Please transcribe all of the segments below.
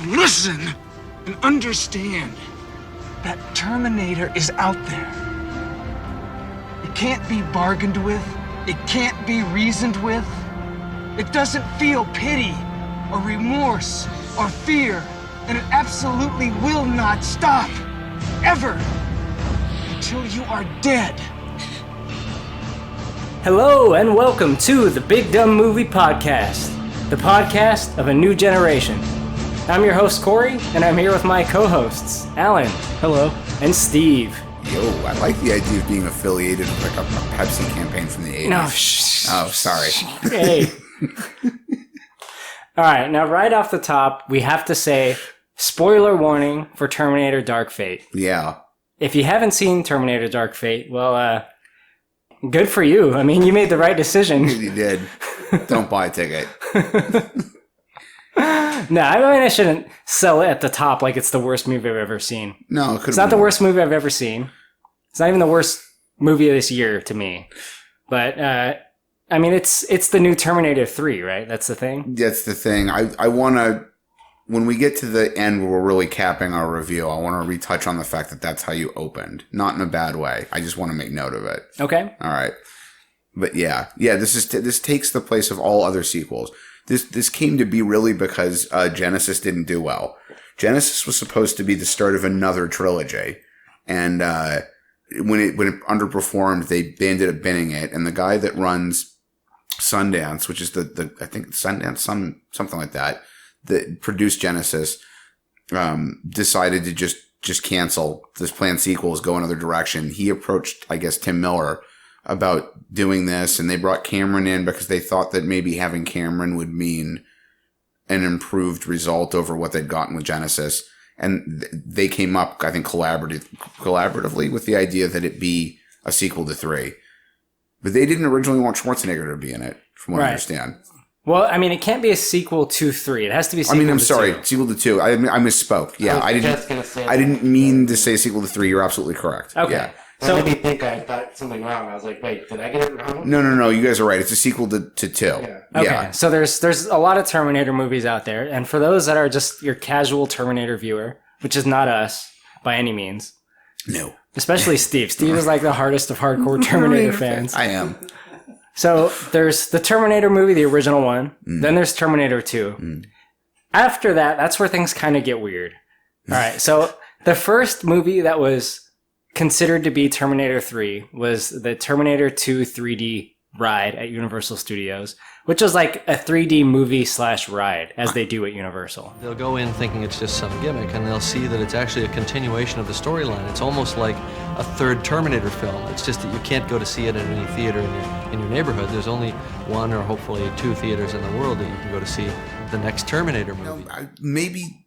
listen and understand that Terminator is out there. It can't be bargained with. It can't be reasoned with. It doesn't feel pity or remorse or fear, and it absolutely will not stop, ever, until you are dead. Hello and welcome to the Big Dumb Movie Podcast, the podcast of a new generation. I'm your host, Corey, and I'm here with my co-hosts, Alan. Hello. And Steve. Yo, I like the idea of being affiliated with like a Pepsi campaign from the 80s. No, Oh, sorry. Hey. All right, now right off the top, we have to say, spoiler warning for Terminator Dark Fate. Yeah. If you haven't seen Terminator Dark Fate, well, good for you. I mean, you made the right decision. You did. Don't buy a ticket. No, I mean, I shouldn't sell it at the top like it's the worst movie I've ever seen. No, it's not the worst movie I've ever seen. It's not even the worst movie of this year to me. But, I mean, it's the new Terminator 3, right? That's the thing? That's the thing. I want to, when we get to the end where we're really capping our review, I want to retouch on the fact that that's how you opened. Not in a bad way. I just want to make note of it. Okay. All right. But yeah, this takes the place of all other sequels. This came to be really because Genesis didn't do well. Genesis was supposed to be the start of another trilogy, and when it underperformed, they ended up binning it. And the guy that runs Sundance, which is the I think Sundance, something like that produced Genesis, decided to just cancel this planned sequels, go another direction. He approached, I guess, Tim Miller about doing this, and they brought Cameron in because they thought that maybe having Cameron would mean an improved result over what they'd gotten with Genesis. And they came up, I think, collaboratively with the idea that it be a sequel to 3. But they didn't originally want Schwarzenegger to be in it, from what I understand. Well, I mean, it can't be a sequel to 3. It has to be a sequel to 2. I'm sorry, sequel to 2. I misspoke. Yeah, I didn't mean to say sequel to 3. You're absolutely correct. Okay. Yeah. So it made me think I thought something wrong. I was like, wait, did I get it wrong? No. You guys are right. It's a sequel to 2. Yeah. Okay. Yeah. So there's a lot of Terminator movies out there. And for those that are just your casual Terminator viewer, which is not us by any means. No. Especially Steve. Steve is like the hardest of hardcore Terminator fans. I am. So there's the Terminator movie, the original one. Then there's Terminator 2. After that, that's where things kind of get weird. All right. So the first movie that was considered to be Terminator 3 was the Terminator 2 3D ride at Universal Studios, which was like a 3D movie / ride, as they do at Universal. They'll go in thinking it's just some gimmick, and they'll see that it's actually a continuation of the storyline. It's almost like a third Terminator film. It's just that you can't go to see it in any theater in your neighborhood. There's only one or hopefully 2 theaters in the world that you can go to see the next Terminator movie. Maybe...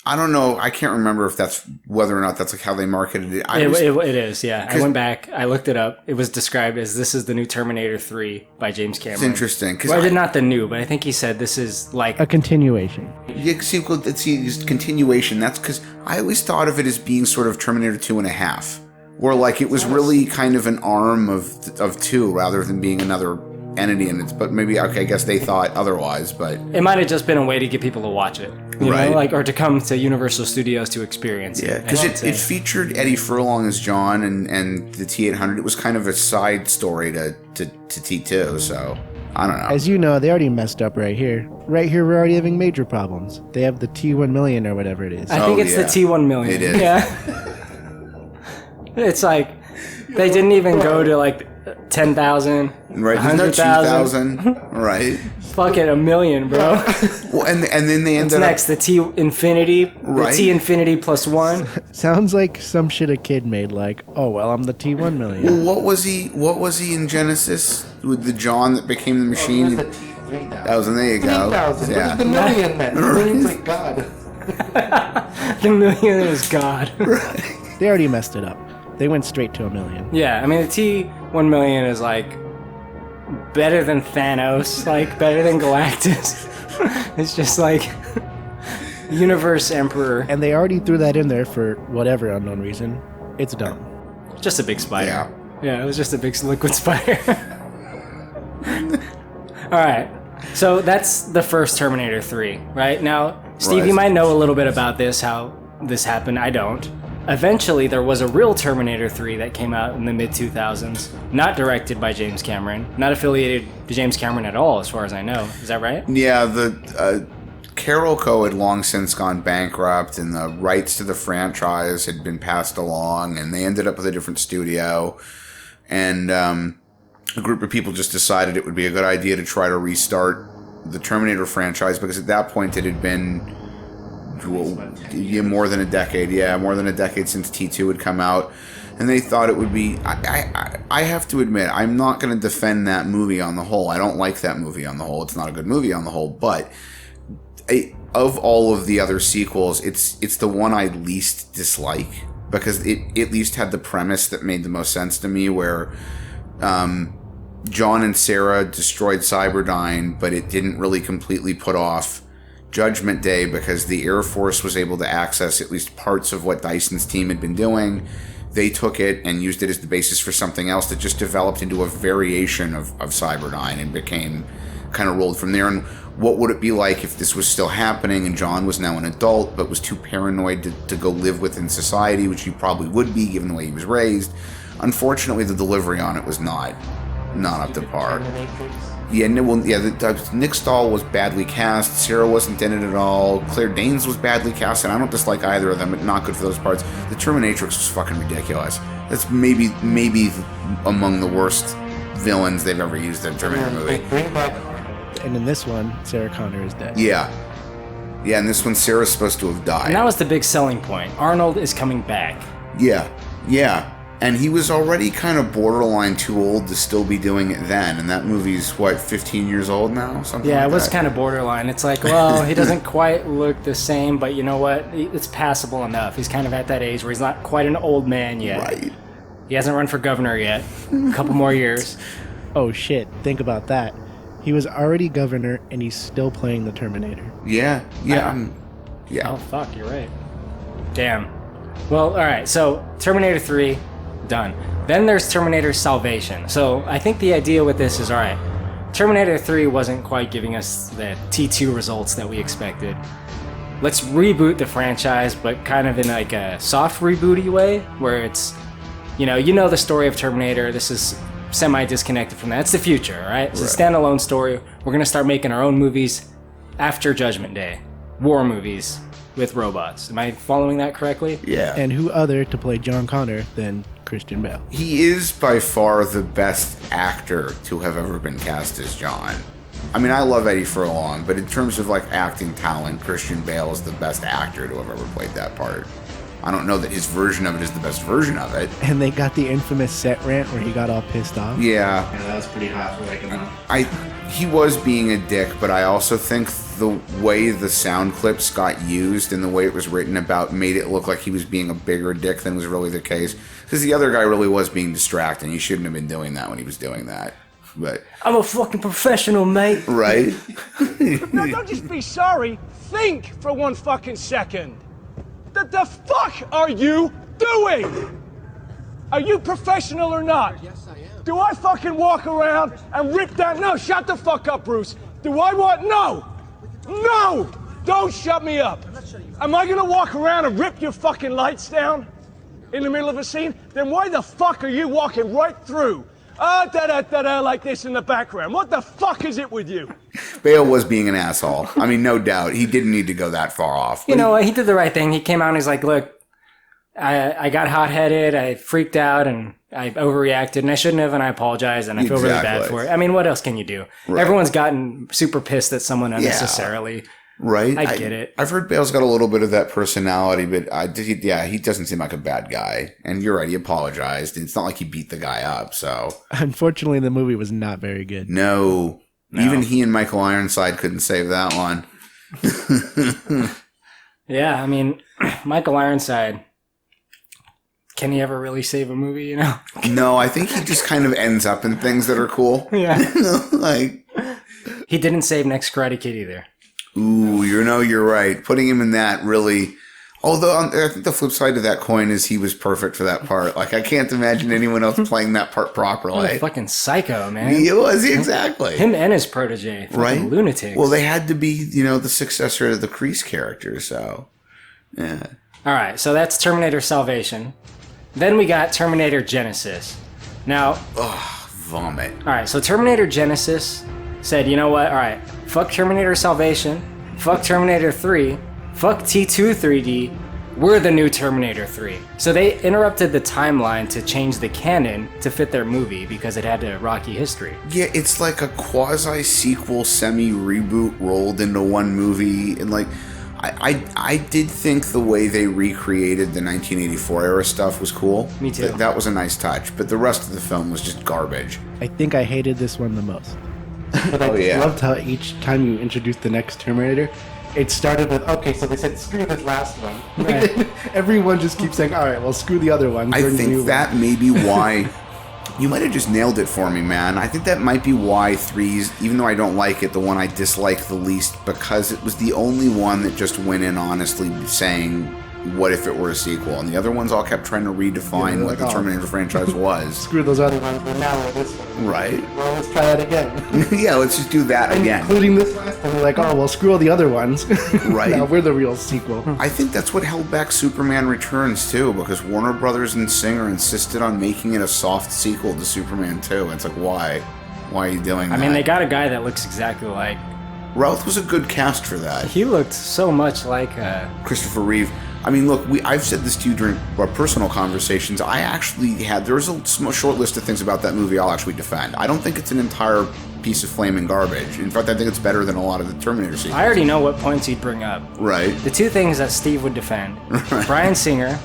I don't know. I can't remember if that's whether or not that's like how they marketed it. It is, yeah. I went back. I looked it up. It was described as this is the new Terminator 3 by James Cameron. It's interesting. Well, not the new, but I think he said this is like a continuation. Yeah, it's continuation. That's because I always thought of it as being sort of Terminator 2.5, where like it was really kind of an arm of 2 rather than being another entity in it. But maybe, okay, I guess they thought otherwise, but it might have just been a way to get people to watch it, you right? know, like, or to come to Universal Studios to experience it. Yeah, because it featured Eddie Furlong as John and the T-800. It was kind of a side story to T2, so I don't know. As you know, they already messed up right here. Right here, we're already having major problems. They have the T1 million or whatever it is. I think it's the T1 million. It is. Yeah. It's like they didn't even go to like 10,000, right? 100,000, right? Fuck it, 1 million, bro. Well, and then they ended up next the T Infinity, right? The T Infinity +1. Sounds like some shit a kid made. Like, oh well, I'm the T1 million. Well, what was he in Genesis with the John that became the machine? Well, he was the T3000. That was, and there you go. 3,000. Yeah. What is the million then? The million's like God. The million is God. Right. They already messed it up. They went straight to 1 million. Yeah, I mean, the T1 million is like better than Thanos, like better than Galactus. It's just like Universe Emperor. And they already threw that in there for whatever unknown reason. It's dumb. Just a big spider. Yeah, it was just a big liquid spider. All right. So that's the first Terminator 3, right? Now, Steve, you might know a little bit about this, how this happened. I don't. Eventually, there was a real Terminator 3 that came out in the mid-2000s, not directed by James Cameron, not affiliated to James Cameron at all, as far as I know. Is that right? Yeah, the Carol Co. had long since gone bankrupt, and the rights to the franchise had been passed along, and they ended up with a different studio. And a group of people just decided it would be a good idea to try to restart the Terminator franchise, because at that point it had been more than a decade. Yeah, more than a decade since T2 had come out. And they thought it would be... I have to admit, I'm not going to defend that movie on the whole. I don't like that movie on the whole. It's not a good movie on the whole. But of all of the other sequels, it's the one I least dislike, because it at least had the premise that made the most sense to me, where John and Sarah destroyed Cyberdyne, but it didn't really completely put off Judgment Day, because the Air Force was able to access at least parts of what Dyson's team had been doing. They took it and used it as the basis for something else that just developed into a variation of Cyberdyne and became kind of rolled from there. And what would it be like if this was still happening and John was now an adult but was too paranoid to go live within society, which he probably would be given the way he was raised. Unfortunately, the delivery on it was not up to par. Yeah, Nick Stahl was badly cast. Sarah wasn't in it at all. Claire Danes was badly cast, and I don't dislike either of them, but not good for those parts. The Terminatrix was fucking ridiculous. That's maybe among the worst villains they've ever used in a Terminator movie. And in this one, Sarah Connor is dead. Yeah, and this one, Sarah's supposed to have died. And that was the big selling point. Arnold is coming back. Yeah. And he was already kind of borderline too old to still be doing it then. And that movie's, 15 years old now? Something Yeah, like it was that. kind of borderline. It's like, well, he doesn't quite look the same, but you know what? It's passable enough. He's kind of at that age where he's not quite an old man yet. Right. He hasn't run for governor yet. A couple more years. Oh shit, think about that. He was already governor and he's still playing the Terminator. Yeah. Oh, fuck, you're right. Damn. Well, alright, so Terminator 3, done. Then there's Terminator Salvation. So I think the idea with this is, alright, Terminator 3 wasn't quite giving us the T2 results that we expected. Let's reboot the franchise, but kind of in like a soft rebooty way, where it's, you know the story of Terminator, this is semi-disconnected from that. It's the future, right? It's a standalone story. We're going to start making our own movies after Judgment Day. War movies with robots. Am I following that correctly? Yeah. And who other to play John Connor than Christian Bale? He is by far the best actor to have ever been cast as John. I mean, I love Eddie Furlong, but in terms of like acting talent, Christian Bale is the best actor to have ever played that part. I don't know that his version of it is the best version of it. And they got the infamous set rant where he got all pissed off. Yeah. That was pretty hot for like a month. He was being a dick, but I also think the way the sound clips got used and the way it was written about made it look like he was being a bigger dick than was really the case. Because the other guy really was being distracting. He shouldn't have been doing that when he was doing that. But I'm a fucking professional, mate. right? No, don't just be sorry. Think for one fucking second. The fuck are you doing? Are you professional or not? Yes, I am. Do I fucking walk around and rip down? No, shut the fuck up, Bruce. Do I want? No! No! Don't shut me up. Am I gonna walk around and rip your fucking lights down in the middle of a scene? Then why the fuck are you walking right through? Da-da-da-da, like this in the background. What the fuck is it with you? Bale was being an asshole. I mean, no doubt. He didn't need to go that far off. You know what? He did the right thing. He came out and he's like, look, I got hot-headed, I freaked out, and I overreacted, and I shouldn't have, and I apologize, and I feel really bad for it. I mean, what else can you do? Right. Everyone's gotten super pissed at someone unnecessarily. Yeah. Right? I get it. I've heard Bale's got a little bit of that personality, but he doesn't seem like a bad guy. And you're right, he apologized. It's not like he beat the guy up, so. Unfortunately, the movie was not very good. No. Even he and Michael Ironside couldn't save that one. Yeah, I mean, Michael Ironside, can he ever really save a movie, you know? No, I think he just kind of ends up in things that are cool. Yeah. Like, he didn't save Next Karate Kid either. ooh, you're right. Putting him in that really, Although I think the flip side of that coin is he was perfect for that part. Like I can't imagine anyone else playing that part What properly. a fucking psycho, man. He was exactly Him and his protege, fucking right. lunatics. Well, they had to be, the successor to the Kreese character. So, yeah. All right, so that's Terminator Salvation. Then we got Terminator Genesis. Now, Vomit. all right, so Terminator Genesis said, you know what? All right, fuck Terminator Salvation, fuck Terminator 3, fuck T2 3D. We're the new Terminator 3. So they interrupted the timeline to change the canon to fit their movie because it had a rocky history. Yeah, it's like a quasi-sequel, semi-reboot rolled into one movie. And like, I did think the way they recreated the 1984 era stuff was cool. Me too. That was a nice touch. But the rest of the film was just garbage. I think I hated this one the most. But I Oh, yeah. loved how each time you introduced the next Terminator, it started with, okay, so they said, screw this last one. Right. Everyone just keeps saying, all right, well, screw the other one. I bring the new think that may be why... You might have just nailed it for me, man. I think that might be why 3's, even though I don't like it, the one I dislike the least, because it was the only one that just went in honestly saying, what if it were a sequel? And the other ones all kept trying to redefine Yeah, what the like, Terminator franchise was. Screw those other ones. But now we're this one. Right. Well, let's try that again. Yeah, let's just do that again. Including this last one. They're like, oh, well, screw all the other ones. Right. Now we're the real sequel. I think that's what held back Superman Returns, too, because Warner Brothers and Singer insisted on making it a soft sequel to Superman 2. It's like, why? Why are you doing that? I mean, they got a guy that looks exactly like... Routh was a good cast for that. He looked so much like... Christopher Reeve. I mean, look, I've said this to you during our personal conversations. I actually there's a short list of things about that movie I'll actually defend. I don't think it's an entire piece of flaming garbage. In fact, I think it's better than a lot of the Terminator sequels. I already know what points he'd bring up. Right. The two things that Steve would defend. Bryan Singer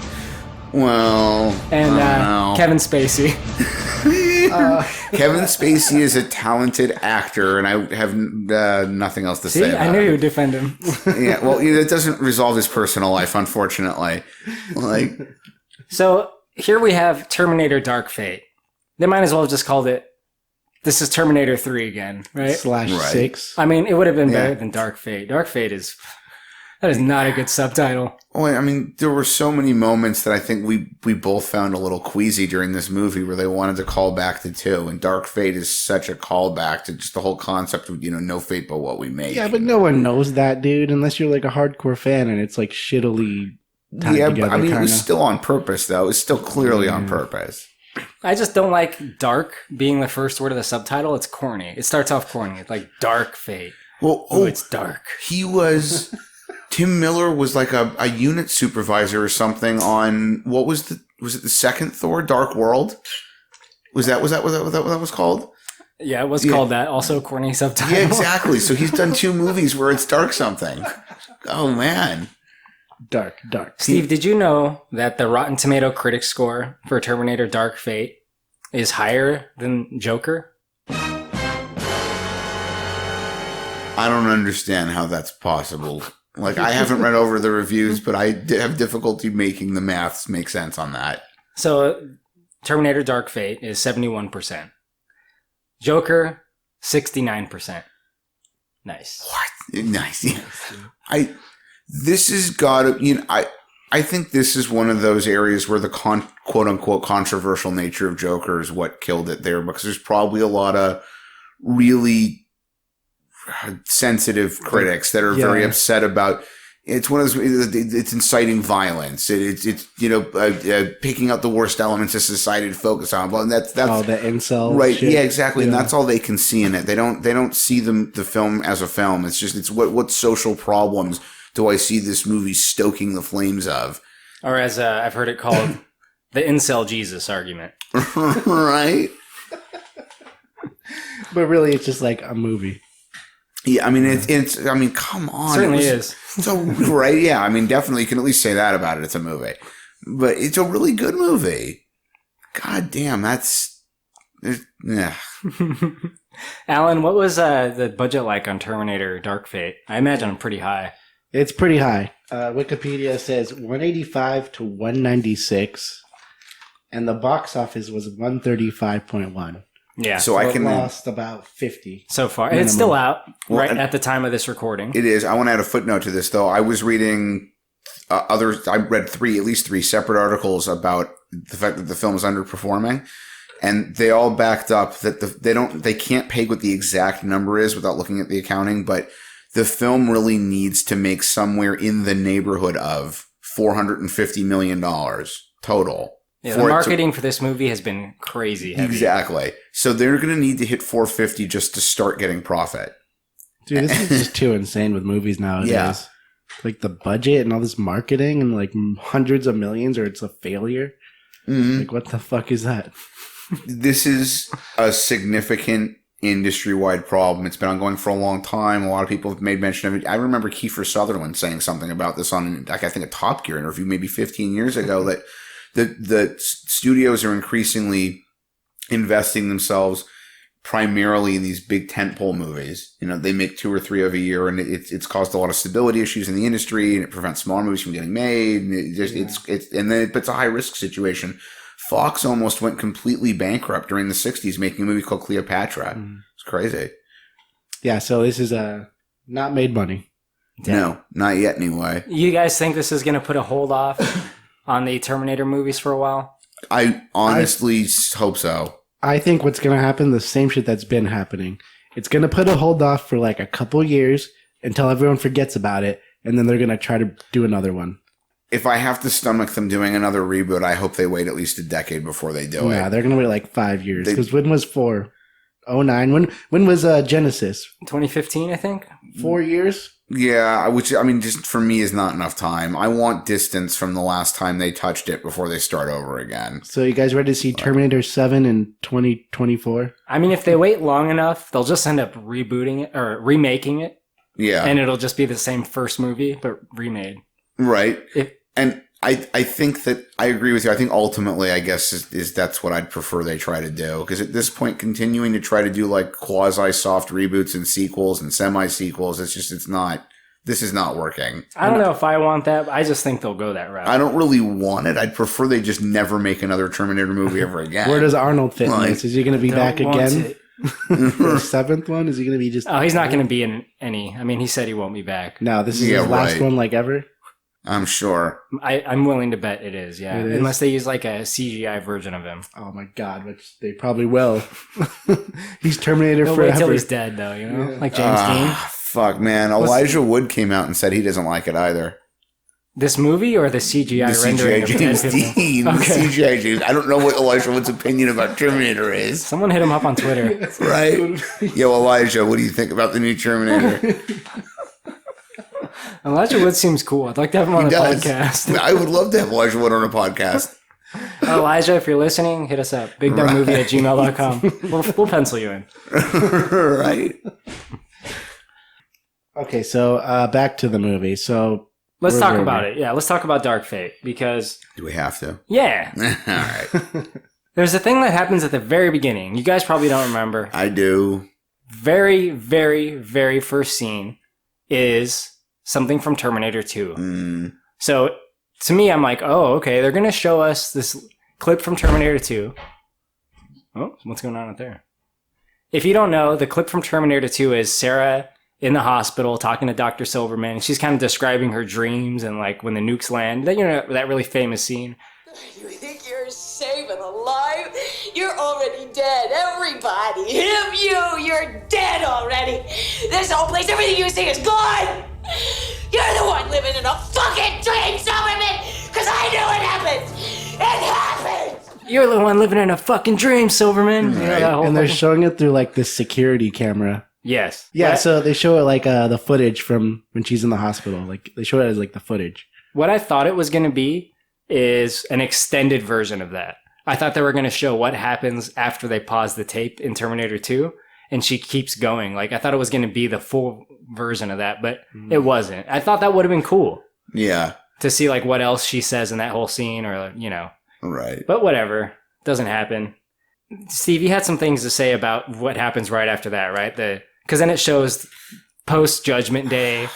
Well, and I don't know. Kevin Spacey. Kevin Spacey is a talented actor, and I have nothing else to See, say about I knew you him. would defend him. Yeah, well, it doesn't resolve his personal life, unfortunately. Like, So here we have Terminator Dark Fate. They might as well have just called it, this is Terminator 3 again, right? Slash Right. 6. I mean, it would have been better Yeah. than Dark Fate. Dark Fate that is not a good subtitle. oh, I mean, there were so many moments that I think we both found a little queasy during this movie where they wanted to call back to 2, and Dark Fate is such a callback to just the whole concept of, no fate but what we make. Yeah, but no one knows that, dude, unless you're like a hardcore fan and it's like shittily tied Yeah, together. but I mean, it kinda. was still on purpose, though. It was still clearly on purpose. I just don't like dark being the first word of the subtitle. It's corny. It starts off corny. It's like Dark Fate. Well, Oh, it's dark. he was... Tim Miller was like a unit supervisor or something on... was it the second Thor, Dark World? Was that what that was called? Yeah, it was Yeah. called that. Also corny subtitle. Yeah, exactly. So he's done 2 movies where it's dark something. Oh, man. Dark. Steve, did you know that the Rotten Tomato critic score for Terminator Dark Fate is higher than Joker? I don't understand how that's possible. Like, I haven't read over the reviews, but I have difficulty making the maths make sense on that. So Terminator Dark Fate is 71%. Joker, 69%. Nice. What? Nice. Yeah. This has got to, I think this is one of those areas where the quote unquote controversial nature of Joker is what killed it there, because there's probably a lot of really sensitive critics that are very upset about. It's one of those. It's inciting violence. It's picking out the worst elements of society to focus on. Well, that's the incel. right. Shit. Yeah, exactly. Yeah. And that's all they can see in it. They don't see the film as a film. It's what social problems do I see this movie stoking the flames of? Or as I've heard it called, the incel Jesus argument. Right. But really, it's just like a movie. Yeah, I mean, it's. I mean, come on. Certainly is. So right, yeah. I mean, definitely, you can at least say that about it. It's a movie, but it's a really good movie. God damn, yeah. Alan, what was the budget like on Terminator Dark Fate? I imagine pretty high. It's pretty high. Wikipedia says 185 to 196, and the box office was 135.1. Yeah. So I It can. lost about 50. So far. Minimum. It's still out Well, right and- at the time of this recording. It is. I want to add a footnote to this, though. I was reading I read at least three separate articles about the fact that the film is underperforming, and they all backed up that they can't peg what the exact number is without looking at the accounting, but the film really needs to make somewhere in the neighborhood of $450 million total. Yeah, the marketing for this movie has been crazy heavy. Exactly. So they're going to need to hit 450 just to start getting profit. Dude, this is just too insane with movies nowadays. Yeah. Like the budget and all this marketing and like hundreds of millions, or it's a failure. Mm-hmm. Like, what the fuck is that? This is a significant industry-wide problem. It's been ongoing for a long time. A lot of people have made mention of it. I remember Kiefer Sutherland saying something about this on, like, I think a Top Gear interview maybe 15 years ago, that the studios are increasingly investing themselves primarily in these big tentpole movies. You know, they make 2 or 3 of a year, and it's caused a lot of stability issues in the industry, and it prevents smaller movies from getting made. And it's a high risk situation. Fox almost went completely bankrupt during the 60s making a movie called Cleopatra. It's crazy. Yeah, so this is not made money. No, not yet anyway. You guys think this is going to put a hold off on the Terminator movies for a while? I honestly hope so. I think what's going to happen, the same shit that's been happening. It's going to put a hold off for like a couple years until everyone forgets about it, and then they're going to try to do another one. If I have to stomach them doing another reboot, I hope they wait at least a decade before they do it. Yeah, they're going to wait like 5 years. Because when was 4? 09? When was Genesis? 2015, I think. 4 years? Yeah, which, I mean, just for me is not enough time. I want distance from the last time they touched it before they start over again. So you guys ready to see Terminator 7 in 2024? I mean, if they wait long enough, they'll just end up rebooting it or remaking it. Yeah. And it'll just be the same first movie, but remade. Right. And I think that I agree with you. I think ultimately, I guess, is that's what I'd prefer they try to do. Because at this point, continuing to try to do like quasi-soft reboots and sequels and semi-sequels, this is not working. I don't know if I want that, but I just think they'll go that route. I don't really want it. I'd prefer they just never make another Terminator movie ever again. Where does Arnold fit in this? Is he going to be back again? The 7th one? Is he going to be just... Oh, he's not going to be in any. I mean, he said he won't be back. No, this is his last one like ever? I'm sure. I'm willing to bet it is, yeah. It is? Unless they use like a CGI version of him. Oh my god, which they probably will. He's Terminator He'll forever. wait till he's dead, though, you know? Like James Dean. Fuck, man. Elijah Wood came out and said he doesn't like it either. This movie or the CGI The rendering CGI of James dead people? Dean. Okay. The CGI James. I don't know what Elijah Wood's opinion about Terminator is. Someone hit him up on Twitter. Right? Yo, Elijah, what do you think about the new Terminator? Elijah Wood seems cool. I'd like to have him on the podcast. I would love to have Elijah Wood on a podcast. Elijah, if you're listening, hit us up. BigDumbMovie@gmail.com. We'll pencil you in. Right? Okay, so back to the movie. So Let's talk about it. Yeah, let's talk about Dark Fate because... Do we have to? Yeah. All right. There's a thing that happens at the very beginning. You guys probably don't remember. I do. Very, very, very first scene is something from Terminator 2. So to me, I'm like, oh, okay, they're going to show us this clip from Terminator 2. Oh, what's going on out there? If you don't know, the clip from Terminator 2 is Sarah in the hospital talking to Dr. Silverman. And she's kind of describing her dreams and like when the nukes land. You know, that really famous scene. You think you're safe and alive? You're already dead. Everybody. Him, you're dead already. This whole place, everything you see is gone. You're the one living in a fucking dream, Silverman. Because I knew it happened. It happened. You're the one living in a fucking dream, Silverman. You know, that whole and they're fucking- showing it through like this security camera. Yes. Yeah, What- so they show it like the footage from when she's in the hospital. Like they show it as like the footage. What I thought it was going to be is an extended version of that. I thought they were going to show what happens after they pause the tape in Terminator 2 and she keeps going. Like I thought it was going to be the full version of that, but it wasn't. I thought that would have been cool Yeah. to see like what else she says in that whole scene or, you know, Right. but whatever. Doesn't happen. Steve, you had some things to say about what happens right after that, right? Because then it shows post Judgment Day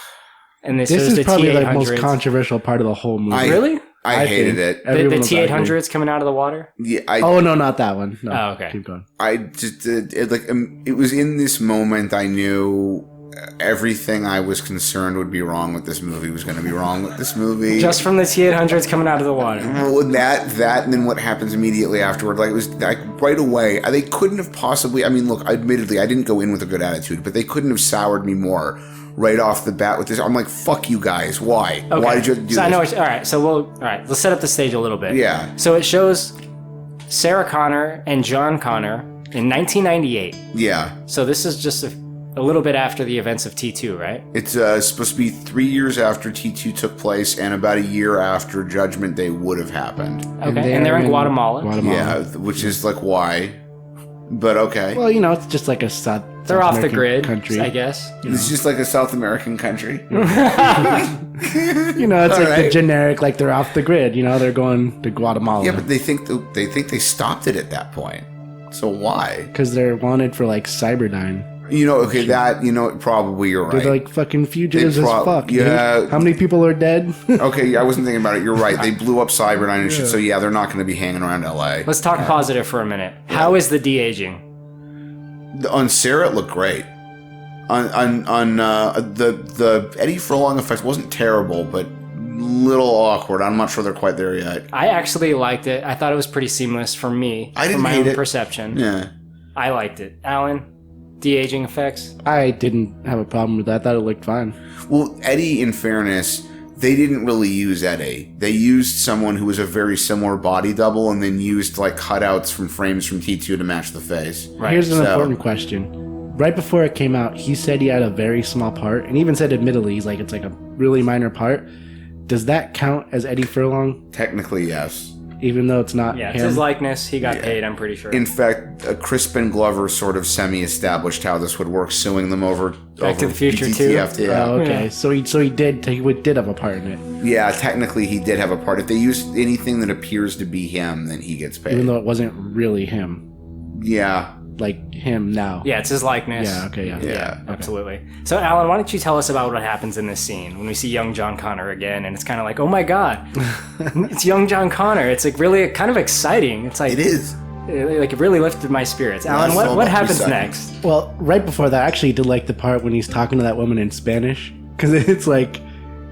and this This shows is the probably the T-800s. most controversial part of the whole movie. Really? I hated think it. The everyone was T-800s coming out of the water? Yeah, Oh no, not that one. No, Oh, okay. Keep going. I just it was in this moment I knew everything I was concerned would be wrong with this movie was going to be wrong with this movie. Just from the T-800s coming out of the water. Well, that, and then what happens immediately afterward. Like, it was like right away. They couldn't have possibly. I mean, look, admittedly, I didn't go in with a good attitude, but they couldn't have soured me more right off the bat with this. I'm like, fuck you guys. Why? Okay. Why did you do this? I know. All right. So all right. Let's set up the stage a little bit. Yeah. So it shows Sarah Connor and John Connor in 1998. Yeah. So this is just a little bit after the events of T2, right? It's supposed to be 3 years after T2 took place and about a year after Judgment Day would have happened. Okay. And they're in Guatemala. Yeah, which is like why. But okay. Well, it's just like a South. They're South off the American grid, country. I guess. It's just like a South American country. It's like the generic, like they're off the grid. They're going to Guatemala. Yeah, but they think they stopped it at that point. So why? Because they're wanted for like Cyberdyne. Probably you're right. They're like fucking fugitives as fuck. Yeah. Dude. How many people are dead? Okay, I wasn't thinking about it. You're right. They blew up Cyberdyne and shit. So yeah, they're not going to be hanging around LA. Let's talk positive for a minute. How is the de-aging? On Sarah, it looked great. On the Eddie Furlong effect wasn't terrible, but little awkward. I'm not sure they're quite there yet. I actually liked it. I thought it was pretty seamless for me. I didn't from my hate own it. perception. Yeah. I liked it. Alan, de-aging effects? I didn't have a problem with that. I thought it looked fine. Well, Eddie, in fairness, they didn't really use Eddie. They used someone who was a very similar body double and then used like cutouts from frames from T2 to match the face. Right. Here's an So- important question. Right before it came out, he said he had a very small part, and even said admittedly, he's like, it's like a really minor part. Does that count as Eddie Furlong, Technically, yes. even though it's not Yeah, him? it's his likeness. He got paid, I'm pretty sure. In fact, Crispin Glover sort of semi-established how this would work, suing them over Back to the Future BTTF, too? Yeah. Oh, okay. Yeah. So he did have a part in it, Yeah, technically he did have a part. If they use anything that appears to be him, then he gets paid. even though it wasn't really him, Yeah. like him now. Yeah, it's his likeness. Yeah. Okay. Yeah. Yeah. Absolutely. So, Alan, why don't you tell us about what happens in this scene when we see young John Connor again, and it's kind of like, oh my god, it's young John Connor. It's like really kind of exciting. It's like It is. Like it really lifted my spirits. Alan, That's what almost happens exciting. next? Well, right before that, I actually did like the part when he's talking to that woman in Spanish, because it's like,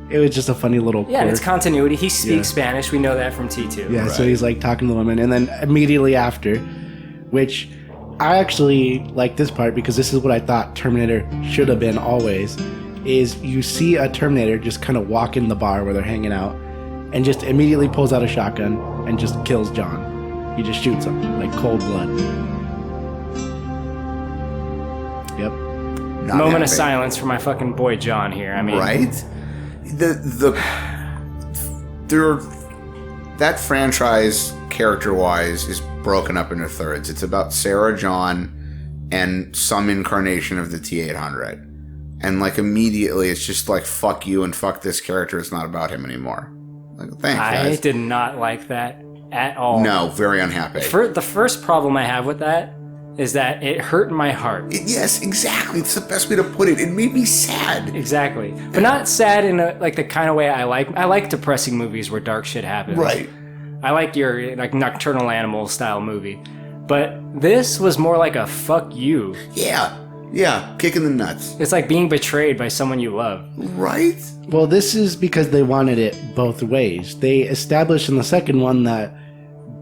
it was just a funny little. Yeah, and it's quirk. continuity. He speaks Yeah. Spanish. We know that from T2. Yeah, so he's like talking to the woman, and then immediately after, which I actually like this part because this is what I thought Terminator should have been always, is you see a Terminator just kind of walk in the bar where they're hanging out, and just immediately pulls out a shotgun and just kills John. He just shoots him, like cold blood. Yep. Not Moment happy. of silence for my fucking boy John here. I mean, Right? That franchise, character-wise, is broken up into thirds. It's about Sarah, John, and some incarnation of the T-800. And, like, immediately it's just like, fuck you and fuck this character. It's not about him anymore. Like, thanks, I guys. did not like that at all. No, very unhappy. The first problem I have with that is that it hurt my heart. Yes, exactly. It's the best way to put it. It made me sad. Exactly, but not sad in like the kind of way I like. I like depressing movies where dark shit happens. Right. I like your like Nocturnal Animal style movie, but this was more like a fuck you. Yeah. Yeah. Kicking the nuts. It's like being betrayed by someone you love. Right? Well, this is because they wanted it both ways. They established in the second one that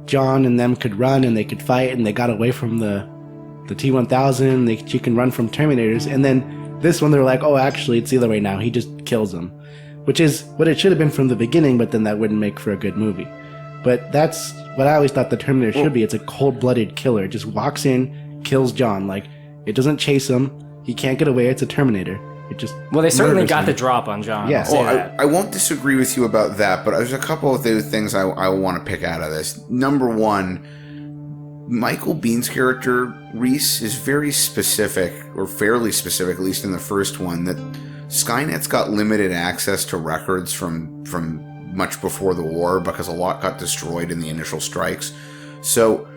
John and them could run and they could fight, and they got away from the T-1000. She can run from Terminators, and then this one they're like, oh, actually, it's the other way now. He just kills them, which is what it should have been from the beginning. But then that wouldn't make for a good movie. But that's what I always thought the Terminator should be. It's a cold-blooded killer. It just walks in, kills John. Like, it doesn't chase him. He can't get away. It's a Terminator. It just Well, they certainly murders got him. the drop on John. Yeah. I'll say Oh, that. I won't disagree with you about that, but there's a couple of the things I want to pick out of this. Number one, Michael Bihn's character, Reese, is very specific, or fairly specific, at least in the first one, that Skynet's got limited access to records from much before the war because a lot got destroyed in the initial strikes. So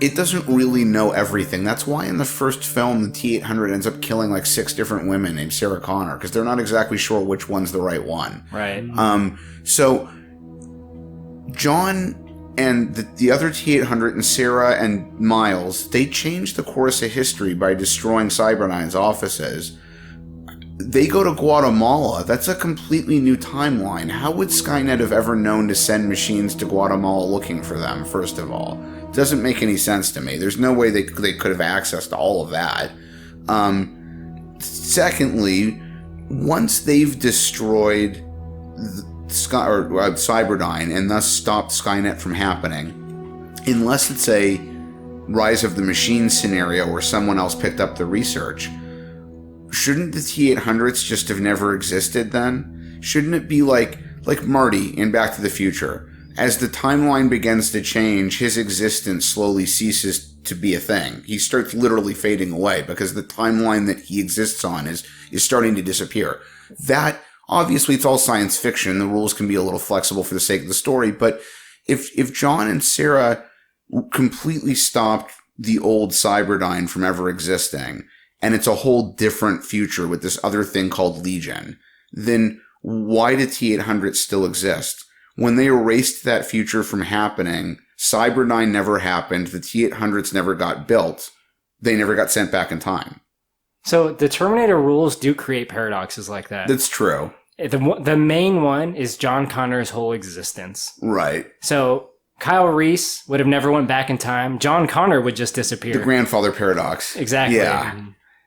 it doesn't really know everything. That's why in the first film, the T-800 ends up killing like 6 different women named Sarah Connor, because they're not exactly sure which one's the right one. Right. So John and the other T-800 and Sarah and Miles, they changed the course of history by destroying Cyberdyne's offices they go to Guatemala. That's a completely new timeline. How would Skynet have ever known to send machines to Guatemala looking for them, first of all? It doesn't make any sense to me. There's no way they could have access to all of that. Secondly, once they've destroyed Cyberdyne and thus stopped Skynet from happening, unless it's a Rise of the Machine scenario where someone else picked up the research, shouldn't the T-800s just have never existed then? Shouldn't it be like Marty in Back to the Future? As the timeline begins to change, his existence slowly ceases to be a thing. He starts literally fading away because the timeline that he exists on is starting to disappear. That, obviously, it's all science fiction. The rules can be a little flexible for the sake of the story, but if John and Sarah completely stopped the old Cyberdyne from ever existing, and it's a whole different future with this other thing called Legion, then why do T-800s still exist? When they erased that future from happening, Cyberdyne never happened, the T-800s never got built, they never got sent back in time. So the Terminator rules do create paradoxes like that. That's true. The main one is John Connor's whole existence. Right. So Kyle Reese would have never went back in time. John Connor would just disappear. The grandfather paradox. Exactly. Yeah.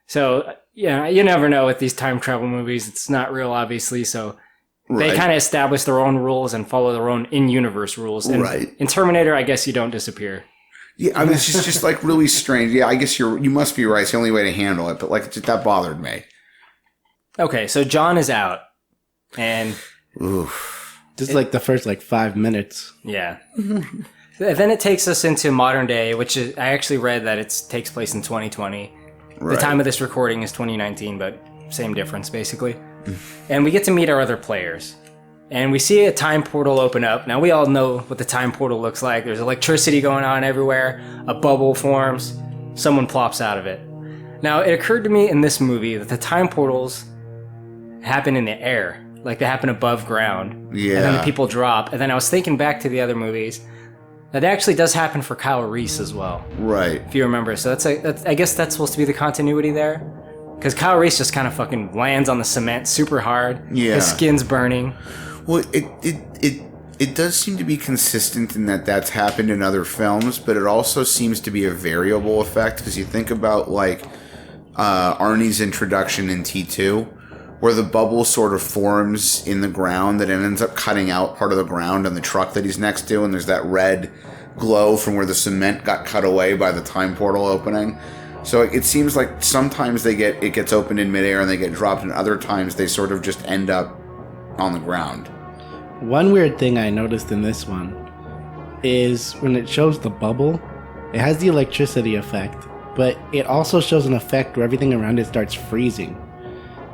So, yeah, you never know with these time travel movies. It's not real, obviously. So they kind of establish their own rules and follow their own in-universe rules. And in Terminator, I guess you don't disappear. Yeah, I mean, it's just like really strange. Yeah, I guess you must be right. It's the only way to handle it. But like, that bothered me. Okay, so John is out. And... Oof. Just like the first 5 minutes. Yeah. Then it takes us into modern day, which is, I actually read that it takes place in 2020. Right. The time of this recording is 2019, but same difference, basically. And we get to meet our other players. And we see a time portal open up. Now, we all know what the time portal looks like. There's electricity going on everywhere. A bubble forms. Someone plops out of it. Now, it occurred to me in this movie that the time portals happen in the air. Like, they happen above ground. Yeah. And then the people drop. And then I was thinking back to the other movies. That actually does happen for Kyle Reese as well. Right. If you remember. So I guess that's supposed to be the continuity there. Because Kyle Reese just kind of fucking lands on the cement super hard. Yeah. His skin's burning. Well, it does seem to be consistent in that that's happened in other films, but it also seems to be a variable effect. Because you think about Arnie's introduction in T2, where the bubble sort of forms in the ground that it ends up cutting out part of the ground on the truck that he's next to, and there's that red glow from where the cement got cut away by the time portal opening. So it seems like sometimes it gets opened in midair and they get dropped, and other times they sort of just end up on the ground. One weird thing I noticed in this one is when it shows the bubble, it has the electricity effect, but it also shows an effect where everything around it starts freezing.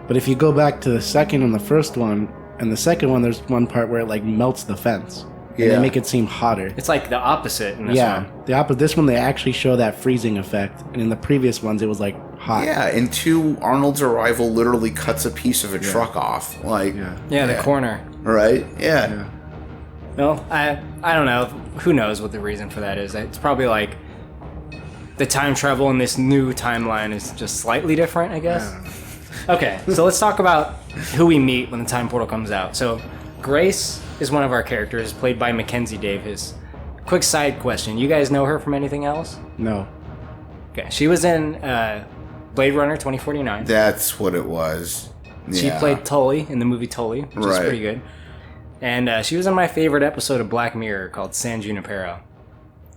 But if you go back to the second and the first one, and the second one, there's one part where it melts the fence. And they make it seem hotter. It's like the opposite in this one. This one they actually show that freezing effect, and in the previous ones it was hot. Yeah, in 2, Arnold's arrival literally cuts a piece of a truck off. The corner. Right? Yeah. Well, I don't know. Who knows what the reason for that is. It's probably the time travel in this new timeline is just slightly different, I guess. Okay, so let's talk about who we meet when the time portal comes out. So, Grace is one of our characters, played by Mackenzie Davis. Quick side question. You guys know her from anything else? No. Okay, she was in Blade Runner 2049. That's what it was. She played Tully in the movie Tully, which is pretty good. And she was in my favorite episode of Black Mirror called San Junipero.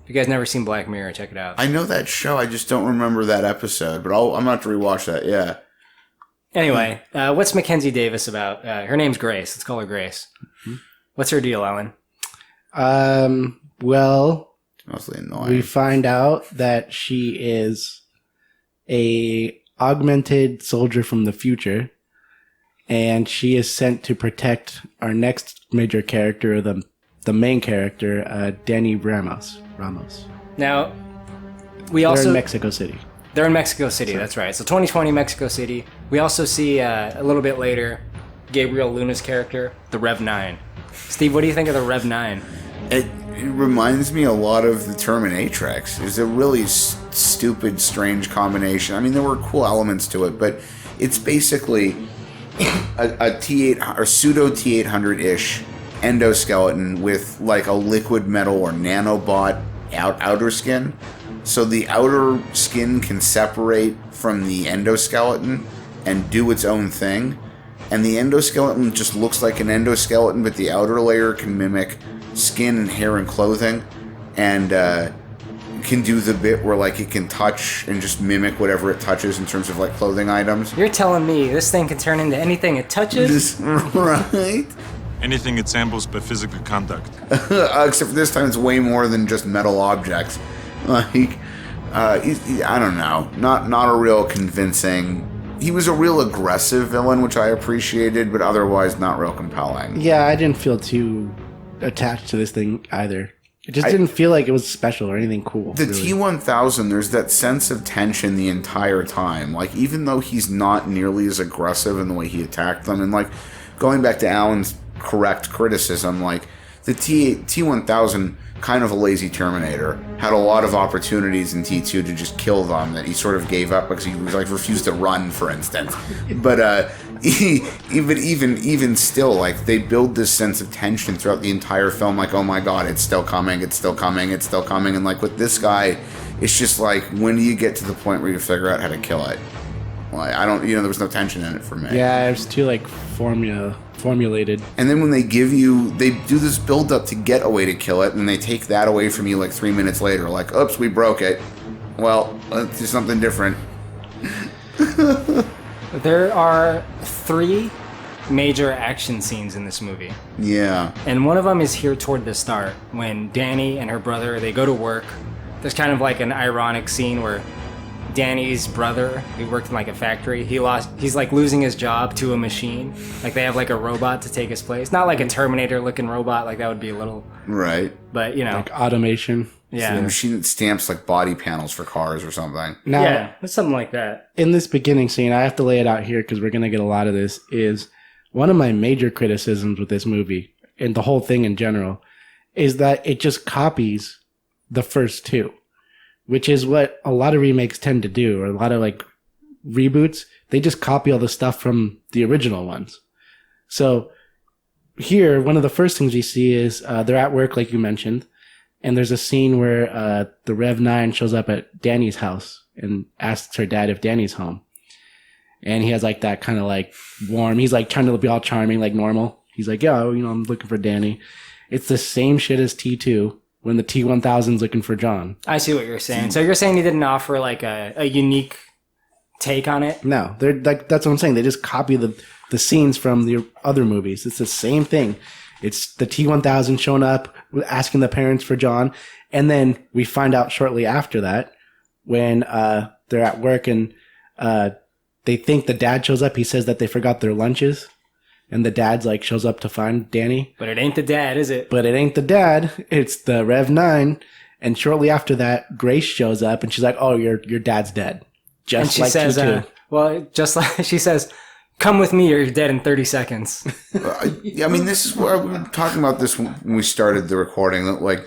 If you guys never seen Black Mirror, check it out. I know that show, I just don't remember that episode, but I'm going to have to rewatch that, yeah. Anyway, what's Mackenzie Davis about? Her name's Grace. Let's call her Grace. Mm-hmm. What's her deal, Alan? Well, it's mostly annoying. We find out that she is a augmented soldier from the future, and she is sent to protect our next major character, the main character, Danny Ramos. Now, they're in Mexico City. They're in Mexico City, that's right. So 2020 Mexico City. We also see a little bit later Gabriel Luna's character, the Rev 9. Steve, what do you think of the Rev 9? It reminds me a lot of the Terminatrix. It's a really stupid, strange combination. I mean, there were cool elements to it, but it's basically a T8 or pseudo T800-ish endoskeleton with like a liquid metal or nanobot outer skin. So the outer skin can separate from the endoskeleton and do its own thing. And the endoskeleton just looks like an endoskeleton, but the outer layer can mimic skin and hair and clothing. And can do the bit where like it can touch and just mimic whatever it touches in terms of like clothing items. You're telling me this thing can turn into anything it touches? Right? Anything it samples by physical contact. Except for this time it's way more than just metal objects. Like, I don't know. Not a real convincing... He was a real aggressive villain, which I appreciated, but otherwise not real compelling. Yeah, I didn't feel too attached to this thing either. It just didn't feel like it was special or anything cool. The really. T-1000, there's that sense of tension the entire time. Like, even though he's not nearly as aggressive in the way he attacked them, and like, going back to Alan's correct criticism, like, the T-1000, kind of a lazy Terminator, had a lot of opportunities in T2 to just kill them that he sort of gave up because he like refused to run, for instance. But even still, like, they build this sense of tension throughout the entire film, like, oh my god, it's still coming, it's still coming, it's still coming. And like with this guy, it's just like, when do you get to the point where you figure out how to kill it? Like, I don't, there was no tension in it for me. Yeah, it was too like formulated. And then when they do this build up to get a way to kill it, and they take that away from you like 3 minutes later, like, oops, we broke it. Well, let's do something different. There are 3 major action scenes in this movie. Yeah. And one of them is here toward the start, when Danny and her brother, they go to work. There's kind of like an ironic scene where Danny's brother, who worked in like a factory, he's like losing his job to a machine. Like they have like a robot to take his place. Not like a Terminator looking robot, like that would be a little... Right. But, Like automation. Yeah. The machine that stamps like body panels for cars or something. Now, yeah, it's something like that. in this beginning scene, I have to lay it out here because we're going to get a lot of this, is one of my major criticisms with this movie, and the whole thing in general, is that it just copies the first 2. Which is what a lot of remakes tend to do, or a lot of like reboots. They just copy all the stuff from the original ones. So here, one of the first things we see is they're at work, like you mentioned, and there's a scene where the Rev 9 shows up at Danny's house and asks her dad if Danny's home. And he has like that kind of like warm, he's like trying to be all charming, like normal. He's like, yeah, I'm looking for Danny. It's the same shit as T2. When the T-1000's looking for John. I see what you're saying. So you're saying he didn't offer like a unique take on it? No, they're like, that's what I'm saying. They just copy the scenes from the other movies. It's the same thing. It's the T-1000 showing up, asking the parents for John. And then we find out shortly after that when they're at work and they think the dad shows up. He says that they forgot their lunches. And the dad's like shows up to find Danny. But it ain't the dad, is it? But it ain't the dad. It's the Rev 9. And shortly after that, Grace shows up and she's like, oh, your dad's dead. Just and she like says, just like she says, come with me or you're dead in 30 seconds. I mean, this is where we were talking about this when we started the recording. That like,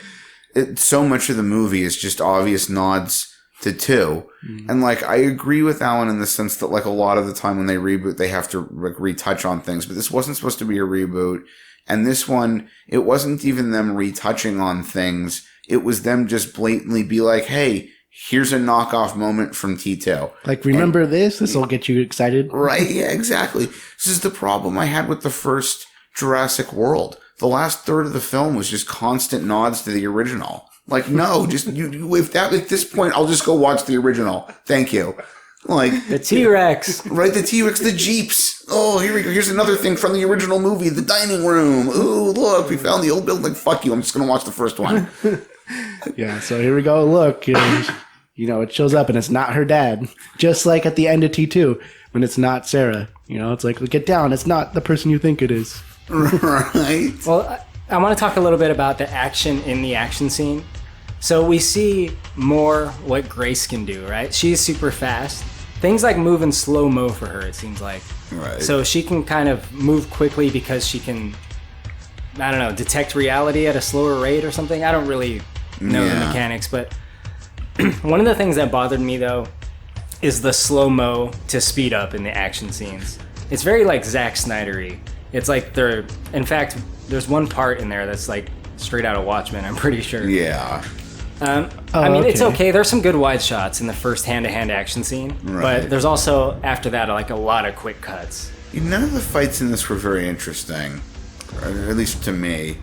so much of the movie is just obvious nods to 2. And like, I agree with Alan in the sense that like a lot of the time when they reboot, they have to like retouch on things, but this wasn't supposed to be a reboot. And this one, it wasn't even them retouching on things. It was them just blatantly be like, hey, here's a knockoff moment from T2. Like, remember this? This will get you excited. Right. Yeah, exactly. This is the problem I had with the first Jurassic World. The last third of the film was just constant nods to the original. Like, no, just at this point, I'll just go watch the original. Thank you. Like the T-Rex, right? The T-Rex, the Jeeps. Oh, here we go. Here's another thing from the original movie: the dining room. Ooh, look, we found the old building. Like, fuck you! I'm just gonna watch the first one. Yeah. So here we go. Look, it shows up and it's not her dad. Just like at the end of T2 when it's not Sarah. It's like, get down. It's not the person you think it is. Right. Well, I want to talk a little bit about the action in the action scene. So we see more what Grace can do, right? She's super fast. Things like move in slow-mo for her, it seems like. Right. So she can kind of move quickly because she can, I don't know, detect reality at a slower rate or something. I don't really know the mechanics, but one of the things that bothered me, though, is the slow-mo to speed up in the action scenes. It's very like Zack Snyder-y. It's like in fact, there's one part in there that's like straight out of Watchmen, I'm pretty sure. Yeah. I mean, it's okay. There's some good wide shots in the first hand-to-hand action scene, but there's also, after that, like a lot of quick cuts. None of the fights in this were very interesting, or at least to me.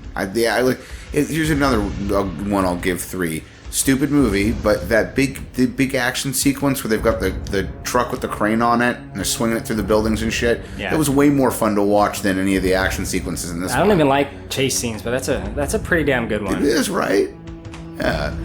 Here's another one I'll give 3. Stupid movie, but the big action sequence where they've got the truck with the crane on it and they're swinging it through the buildings and shit. Yeah. It was way more fun to watch than any of the action sequences in this one. I don't even like chase scenes, but that's a pretty damn good one. It is, right? Yeah.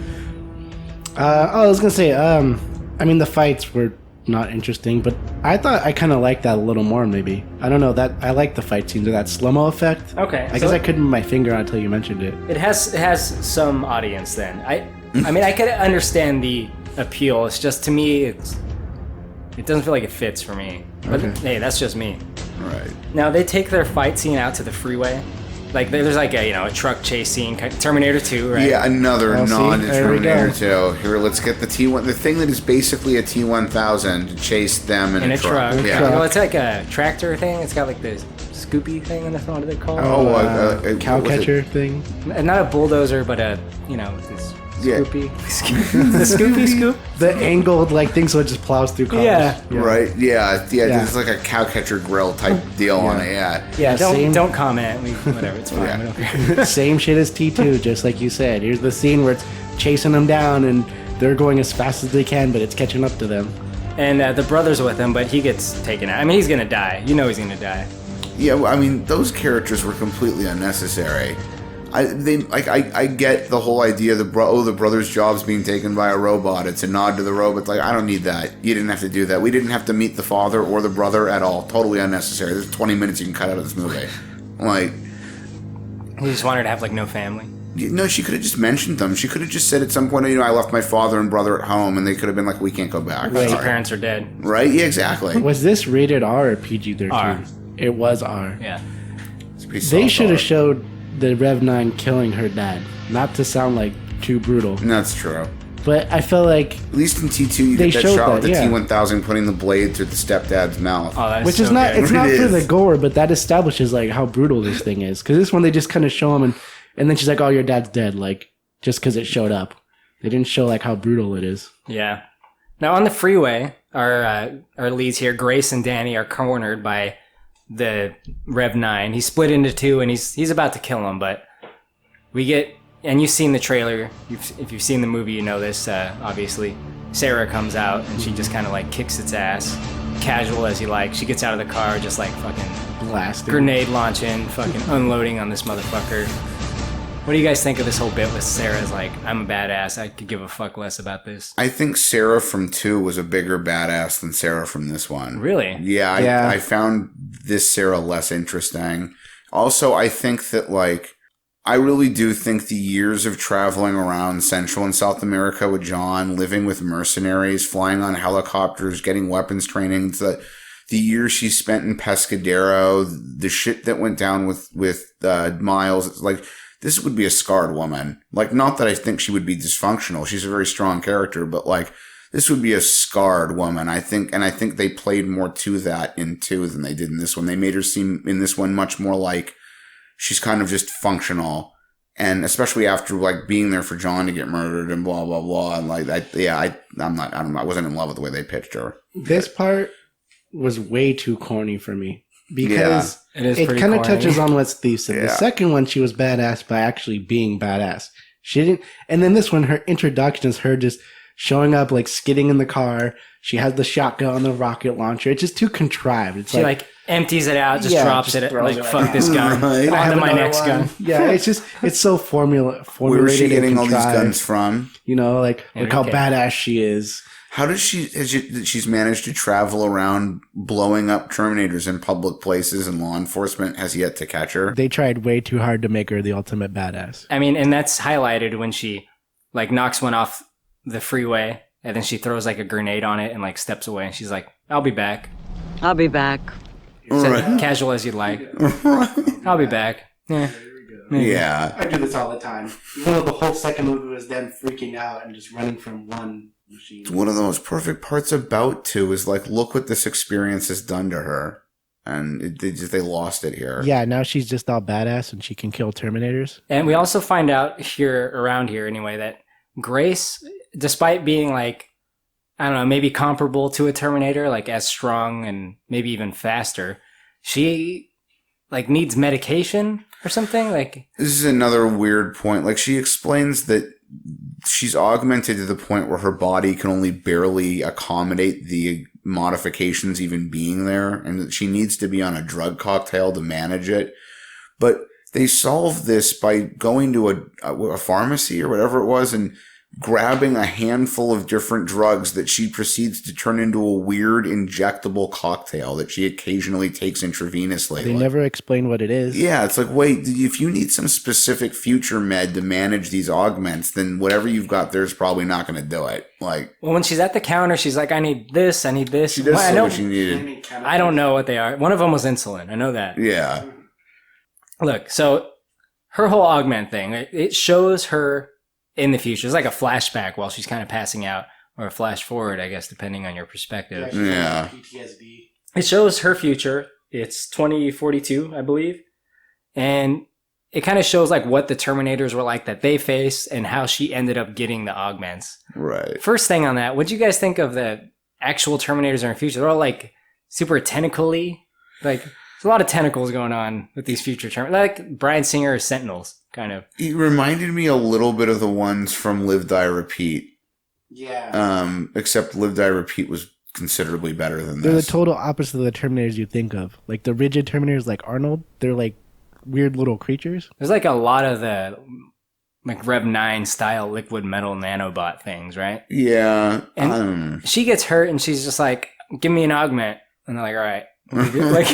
I was gonna say, I mean, the fights were not interesting, but I thought I kind of liked that a little more. Maybe I don't know that I like the fight scenes or that slow-mo effect. Okay, I guess I couldn't put my finger on it until you mentioned it. It has some audience then. I mean, I could understand the appeal. It's just, to me, it doesn't feel like it fits for me. But hey, that's just me. Right. Now they take their fight scene out to the freeway. Like there's like a truck chase scene, Terminator 2, right? Yeah, another nod to Terminator 2. Here, let's get the T1, the thing that is basically a T1000 to chase them in a truck. Yeah. Well, it's like a tractor thing. It's got like the Scoopy thing in the front. What do they call it? Cow catcher thing. Not a bulldozer, but this Scoopy. The Scoopy scoop. The angled thing, so it just plows through cars. Yeah. Right. Yeah. There's like a cow catcher grill type deal on it. Yeah. Don't comment. Whatever. It's fine. We don't care. Same shit as T2, just like you said. Here's the scene where it's chasing them down, and they're going as fast as they can, but it's catching up to them. And the brother's with him, but he gets taken out. I mean, he's gonna die. You know he's gonna die. Yeah. Well, I mean, those characters were completely unnecessary. I get the whole idea the brother's job's being taken by a robot. It's a nod to the robots. I don't need that. You didn't have to do that. We didn't have to meet the father or the brother at all. Totally unnecessary. There's 20 minutes you can cut out of this movie. We just wanted to have no family. No, she could have just mentioned them. She could have just said at some point, I left my father and brother at home, and they could have been like, we can't go back. Right. Your parents are dead. Right? Yeah, exactly. Was this rated R or PG-13? R. It was R. Yeah. They should have showed the Rev 9 killing her dad. Not to sound like too brutal. That's true. But I felt like... At least in T2, you get that shot with the T1000 putting the blade through the stepdad's mouth. Oh, that is Which so is not... good. It's not for the gore, but that establishes how brutal this thing is. Because this one, they just kind of show him, and then she's like, oh, your dad's dead. Just because it showed up. They didn't show, how brutal it is. Yeah. Now, on the freeway, our leads here, Grace and Danny, are cornered by the Rev 9. He's split into two, and he's about to kill him, but we get, and you've seen the trailer, if you've seen the movie, you know this, obviously. Sarah comes out, and she just kind of kicks its ass, casual as you like. She gets out of the car, just fucking blasting, grenade launching, fucking unloading on this motherfucker. What do you guys think of this whole bit with Sarah's I'm a badass, I could give a fuck less about this? I think Sarah from 2 was a bigger badass than Sarah from this one. Really? Yeah, I found this Sarah less interesting. Also, I think that, I really do think the years of traveling around Central and South America with John, living with mercenaries, flying on helicopters, getting weapons training, the years she spent in Pescadero, the shit that went down with Miles, it's this would be a scarred woman. Not that I think she would be dysfunctional. She's a very strong character, but this would be a scarred woman, I think. And I think they played more to that in 2 than they did in this one. They made her seem in this one much more like she's kind of just functional. And especially after being there for John to get murdered and blah, blah, blah. And I wasn't in love with the way they pitched her. This part was way too corny for me. Because it kind of touches on what Steve said. The second one, she was badass by actually being badass. She didn't, and then this one, her introduction is her just showing up, skidding in the car. She has the shotgun, the rocket launcher. It's just too contrived. It's she empties it out, just drops it, fuck this gun, right. on to my next gun. Yeah, it's so formulated. Where is she getting all these guns from? Look how badass she is. How does she's managed to travel around blowing up Terminators in public places, and law enforcement has yet to catch her? They tried way too hard to make her the ultimate badass. I mean, and that's highlighted when she knocks one off the freeway, and then she throws a grenade on it and steps away, and she's like, I'll be back. I'll be back. Right. Casual as you'd like. Right. I'll be back. Yeah. Yeah. I do this all the time. The whole second movie was them freaking out and just running from one machine. One of the most perfect parts about 2 is look what this experience has done to her. and they lost it here. Yeah, now she's just all badass and she can kill Terminators. And we also find out around here anyway, that Grace, despite being like, I don't know, maybe comparable to a Terminator, like as strong and maybe even faster, she like needs medication or something. Like, this is another weird point. Like, she explains that she's augmented to the point where her body can only barely accommodate the modifications even being there, and that she needs to be on a drug cocktail to manage it. But they solve this by going to a pharmacy or whatever it was and grabbing a handful of different drugs that she proceeds to turn into a weird injectable cocktail that she occasionally takes intravenously. They never explain what it is. Yeah, it's like, wait, if you need some specific future med to manage these augments, then whatever you've got there is probably not going to do it. Like, well, when she's at the counter, she's like, I need this, I need this. She does well, say what she needed. I don't know what they are. One of them was insulin. I know that. Yeah. Look, so her whole augment thing, it shows her in the future. It's like a flashback while she's kind of passing out, or a flash forward, I guess, depending on your perspective. Yeah. PTSD. It shows her future. It's 2042, I believe. And it kind of shows like what the Terminators were like that they faced and how she ended up getting the augments. Right. First thing on that, what'd you guys think of the actual Terminators in her future? They're all like super tentacly. Like, there's a lot of tentacles going on with these future Terminators. Like Bryan Singer Sentinels, kind of. It reminded me a little bit of the ones from Live, Die, Repeat. Yeah. Except Live, Die, Repeat was considerably better than They're this. the total opposite of the Terminators you think of. Like the rigid Terminators like Arnold, they're like weird little creatures. There's like a lot of the like Rev 9 style liquid metal nanobot things, right? Yeah. And she gets hurt and she's just like, give me an augment. And they're like, all right. Like,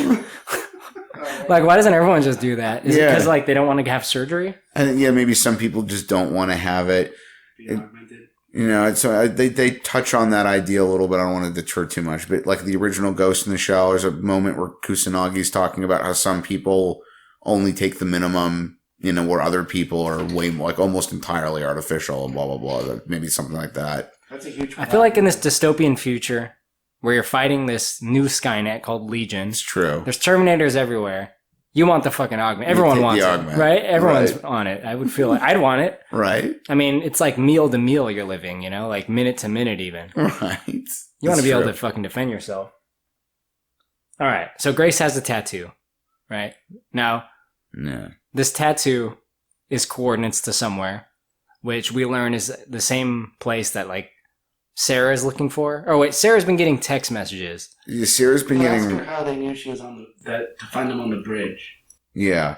like, why doesn't everyone just do that? Is it because like they don't want to have surgery? I think, yeah, maybe some people just don't want to have it. You know, so they touch on that idea a little bit. I don't want to deter too much, but like the original Ghost in the Shell, there's a moment where Kusanagi's talking about how some people only take the minimum, you know, where other people are way more, like almost entirely artificial and blah, blah, blah. Maybe something like that. That's a huge I feel like in this dystopian future where you're fighting this new Skynet called Legion, It's true. there's Terminators everywhere. You want the fucking augment. Everyone take wants the it, augment. right? Everyone's Right. on it. I would feel like I'd want it. Right? I mean, it's like meal to meal you're living, you know, like minute to minute even. Right. You want to be able to fucking defend yourself. All right. So Grace has a tattoo, right? Now, Yeah. this tattoo is coordinates to somewhere, which we learn is the same place that like Sarah's looking for. Oh wait, Sarah's been getting text messages. Yeah, Sarah's been getting... how they knew she was on to find them on the bridge. Yeah.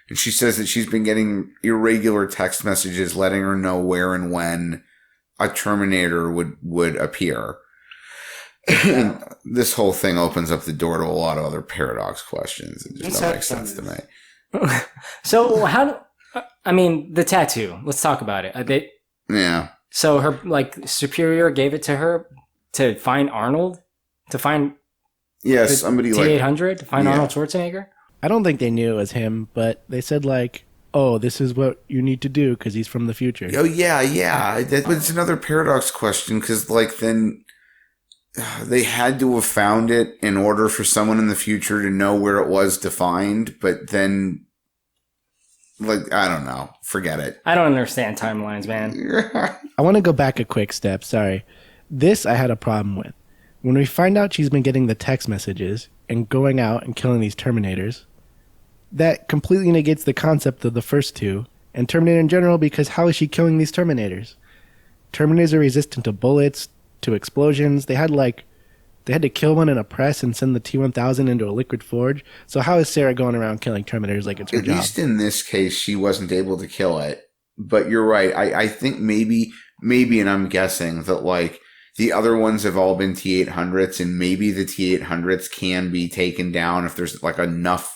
And she says that she's been getting irregular text messages letting her know where and when a Terminator would appear. And this whole thing opens up the door to a lot of other paradox questions. It just don't make sense to me. So I mean, the tattoo. Let's talk about it. Yeah. So her like superior gave it to her to find Arnold, to find Yeah, somebody like... T-800, to find Yeah. Arnold Schwarzenegger. I don't think they knew it was him, but they said like, "Oh, this is what you need to do because he's from the future." Oh, yeah. But it's another paradox question because, like, then they had to have found it in order for someone in the future to know where it was to find. But then, like, I don't know. Forget it. I don't understand timelines, man. I want to go back a quick step. Sorry. This I had a problem with. When we find out she's been getting the text messages and going out and killing these Terminators, that completely negates the concept of the first two and Terminator in general, because how is she killing these Terminators? Terminators are resistant to bullets, to explosions. They had to kill one in a press and send the T-1000 into a liquid forge. So how is Sarah going around killing Terminators like it's her At job? least in this case, she wasn't able to kill it. But you're right. I think maybe, and I'm guessing that, like, the other ones have all been T-800s, and maybe the T-800s can be taken down if there's, like, enough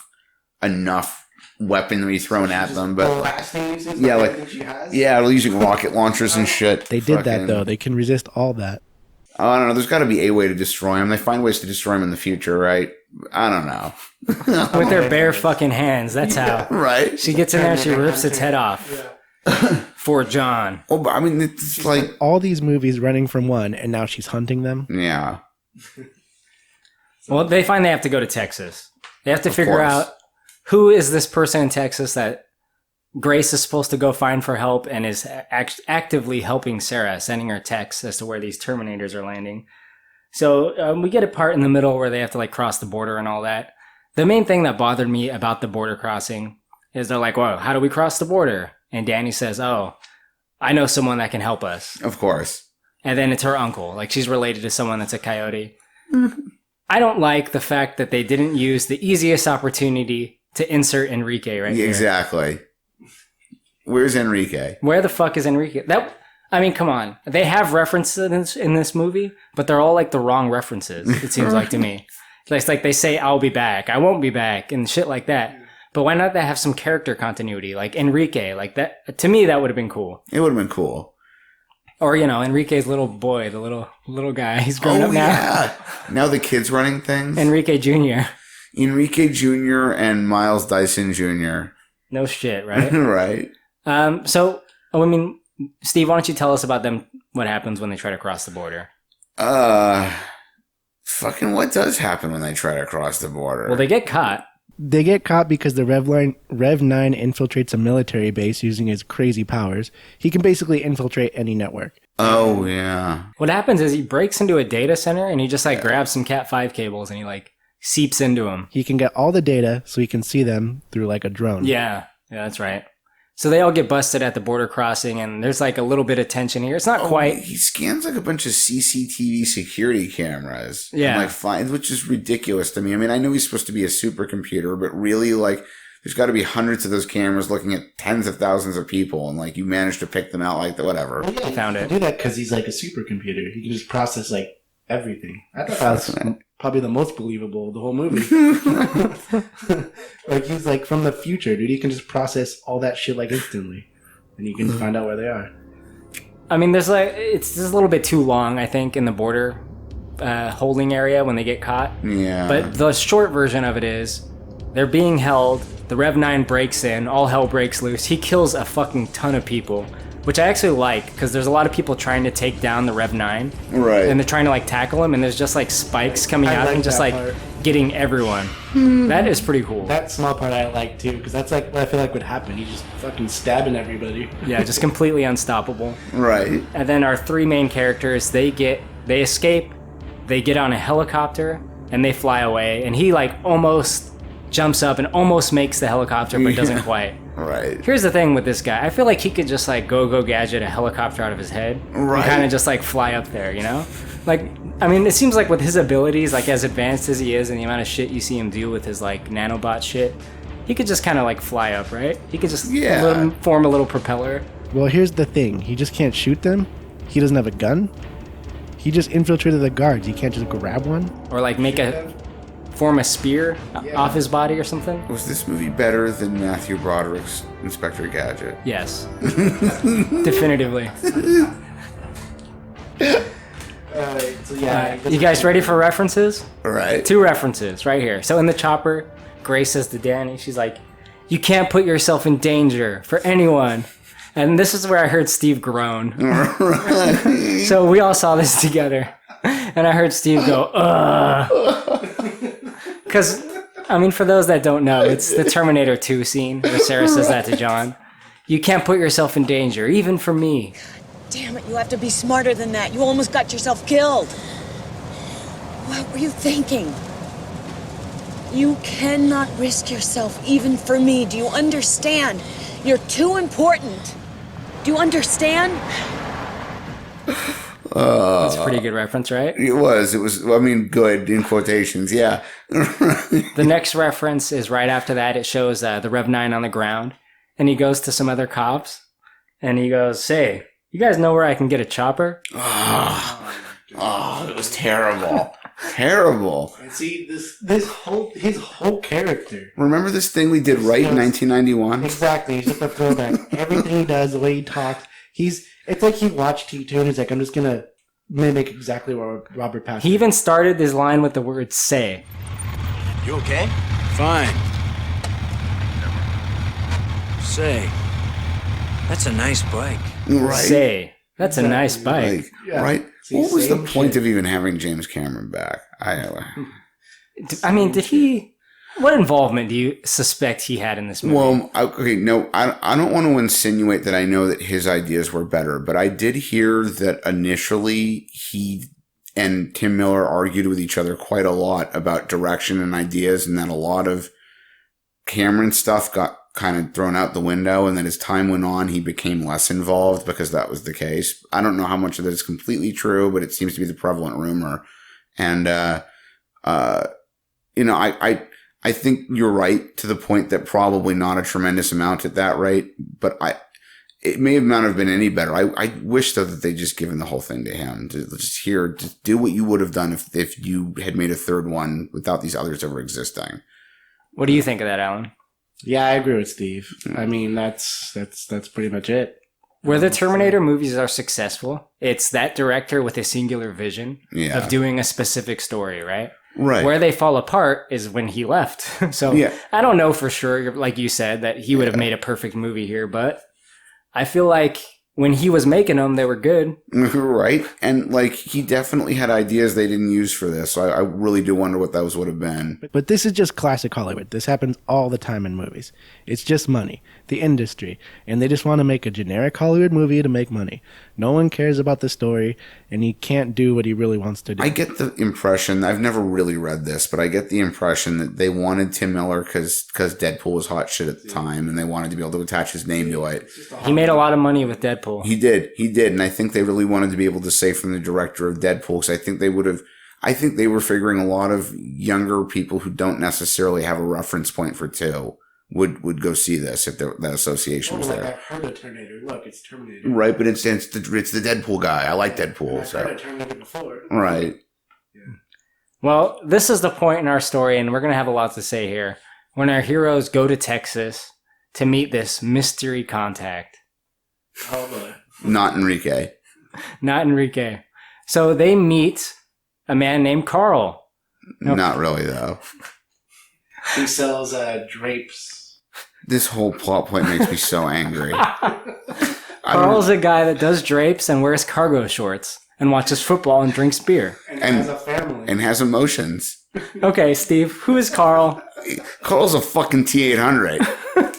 weaponry thrown at them. But yeah, using rocket launchers and shit. They did that though. They can resist all that. I don't know. There's got to be a way to destroy them. They find ways to destroy them in the future, right? I don't know. With their bare fucking hands. That's how. Right? She gets in there, she rips its head off. For John. Oh, but I mean, it's like all these movies running from one, and now she's hunting them. Yeah. Well, they find they have to go to Texas. They have to Of figure course. out who is this person in Texas that Grace is supposed to go find for help and is actively helping Sarah, sending her texts as to where these Terminators are landing. So we get a part in the middle where they have to like cross the border and all that. The main thing that bothered me about the border crossing is they're like, "Whoa, how do we cross the border?" And Danny says, "Oh, I know someone that can help us." Of course. And then it's her uncle. Like she's related to someone that's a coyote. I don't like the fact that they didn't use the easiest opportunity to insert Enrique right here. Exactly. Where's Enrique? Where the fuck is Enrique? Come on. They have references in this movie, but they're all like the wrong references, it seems like to me. It's like they say, "I'll be back," "I won't be back," and shit like that. But why not they have some character continuity? Like Enrique, like that, to me, that would have been cool. It would have been cool. Or, Enrique's little boy, the little guy. He's grown up now. Yeah. Now the kid's running things. Enrique Jr. Enrique Jr. and Miles Dyson Jr. No shit, right? Right. Steve, why don't you tell us about them, what happens when they try to cross the border? Fucking what does happen when they try to cross the border? Well, they get caught. They get caught because the Rev 9 infiltrates a military base using his crazy powers. He can basically infiltrate any network. Oh, yeah. What happens is he breaks into a data center and he just like grabs some Cat 5 cables and he like seeps into them. He can get all the data so he can see them through like a drone. Yeah, that's right. So they all get busted at the border crossing, and there's like a little bit of tension here. It's not quite. He scans like a bunch of CCTV security cameras. Yeah. Which is ridiculous to me. I mean, I know he's supposed to be a supercomputer, but really, like, there's got to be hundreds of those cameras looking at tens of thousands of people, and like you managed to pick them out like the whatever. Well, yeah, I found he it. can do that because he's like a supercomputer. He can just process like everything. I thought that was probably the most believable of the whole movie. Like he's like from the future, dude. He can just process all that shit like instantly, and you can find out where they are. I mean, it's just a little bit too long, I think, in the border holding area when they get caught. Yeah. But the short version of it is they're being held. The Rev 9 breaks in. All hell breaks loose. He kills a fucking ton of people, which I actually like because there's a lot of people trying to take down the Rev 9. Right. And they're trying to like tackle him, and there's just like spikes coming I out like and just that like part. getting everyone. That is pretty cool. That small part I like too, because that's like what I feel like would happen. He's just fucking stabbing everybody. Yeah, just completely unstoppable. Right. And then our three main characters, they escape, they get on a helicopter, and they fly away. And he like almost jumps up and almost makes the helicopter, but doesn't quite. Right. Here's the thing with this guy. I feel like he could just like go gadget a helicopter out of his head. Right. And kind of just like fly up there, you know? Like, I mean, it seems like with his abilities, like as advanced as he is and the amount of shit you see him do with his like nanobot shit, he could just kind of like fly up, right? He could just form a little propeller. Well, here's the thing. He just can't shoot them. He doesn't have a gun. He just infiltrated the guards. He can't just grab one. Or like form a spear off his body or something. Was this movie better than Matthew Broderick's Inspector Gadget? Yes. Definitively. You guys ready for references? All right. 2 references right here. So in the chopper, Grace says to Danny, she's like, "You can't put yourself in danger for anyone." And this is where I heard Steve groan. Right. So we all saw this together. And I heard Steve go, "Ugh." Because, I mean, for those that don't know, it's the Terminator 2 scene where Sarah says that to John. "You can't put yourself in danger, even for me." Damn it, you have to be smarter than that. You almost got yourself killed. What were you thinking? You cannot risk yourself even for me. Do you understand? You're too important. Do you understand? That's a pretty good reference, right? It was, I mean, good in quotations, yeah. The next reference is right after that. It shows the Rev 9 on the ground, and he goes to some other cops, and he goes, "Say, you guys know where I can get a chopper?" Oh, it was terrible. Terrible. And see, his whole character. Remember this thing we did right in 1991? Exactly. He's just a throwback. Everything he does, the way he talks, it's like he watched T2 and he's like, "I'm just gonna mimic exactly what Robert Pattinson." He even started his line with the word "say." You okay? Fine. Say, that's a nice bike. Right. Say. That's a nice bike. Like, Yeah. right? See, What was the same point shit. of even having James Cameron back? I mean, did he... What involvement do you suspect he had in this movie? Well, okay, no, I don't want to insinuate that I know that his ideas were better, but I did hear that initially he and Tim Miller argued with each other quite a lot about direction and ideas, and that a lot of Cameron stuff got kind of thrown out the window, and then as time went on, he became less involved because that was the case. I don't know how much of that is completely true, but it seems to be the prevalent rumor. And, I think you're right to the point that probably not a tremendous amount at that rate, but it may not have been any better. I wish though that they just given the whole thing to him to just do what you would have done if you had made a third one without these others ever existing. What do you think of that, Alan? Yeah, I agree with Steve. I mean, that's pretty much it. Where the Terminator movies are successful, it's that director with a singular vision of doing a specific story, right? Right. Where they fall apart is when he left. So I don't know for sure, like you said, that he would have made a perfect movie here, but I feel like when he was making them, they were good. Right. And like he definitely had ideas they didn't use for this. So I really do wonder what those would have been. But this is just classic Hollywood. This happens all the time in movies. It's just money, the industry, and they just want to make a generic Hollywood movie to make money. No one cares about the story, and he can't do what he really wants to do. I get the impression, I've never really read this, but I get the impression that they wanted Tim Miller because Deadpool was hot shit at the time, and they wanted to be able to attach his name to it. He made a lot of money with Deadpool. He did, and I think they really wanted to be able to say from the director of Deadpool, because I think they were figuring a lot of younger people who don't necessarily have a reference point for 2 would go see this if that association was there. I've heard of Terminator. Look, it's Terminator. Right, but it's the Deadpool guy. I like Deadpool. I've heard of Terminator before. Right. Yeah. Well, this is the point in our story, and we're going to have a lot to say here. When our heroes go to Texas to meet this mystery contact. Oh, boy. Not Enrique. Not Enrique. So they meet a man named Carl. Not really, though. He sells drapes. This whole plot point makes me so angry. Carl's a guy that does drapes and wears cargo shorts and watches football and drinks beer. And has a family. And has emotions. Okay, Steve, who is Carl? Carl's a fucking T-800.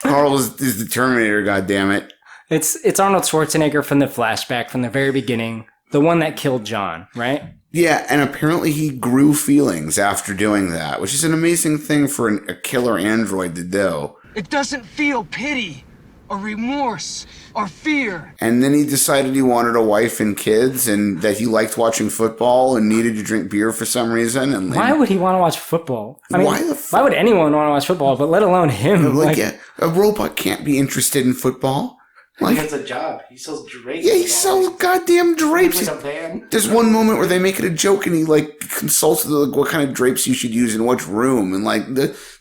Carl is the Terminator, goddammit. It's Arnold Schwarzenegger from the flashback from the very beginning. The one that killed John, right? Yeah, and apparently he grew feelings after doing that, which is an amazing thing for a killer android to do. It doesn't feel pity or remorse or fear. And then he decided he wanted a wife and kids and that he liked watching football and needed to drink beer for some reason. And why would he want to watch football? I mean, why would anyone want to watch football, but let alone him? A robot can't be interested in football. He has a job. He sells drapes. Yeah, he sells goddamn drapes. There's one moment where they make it a joke and he consults what kind of drapes you should use in which room. And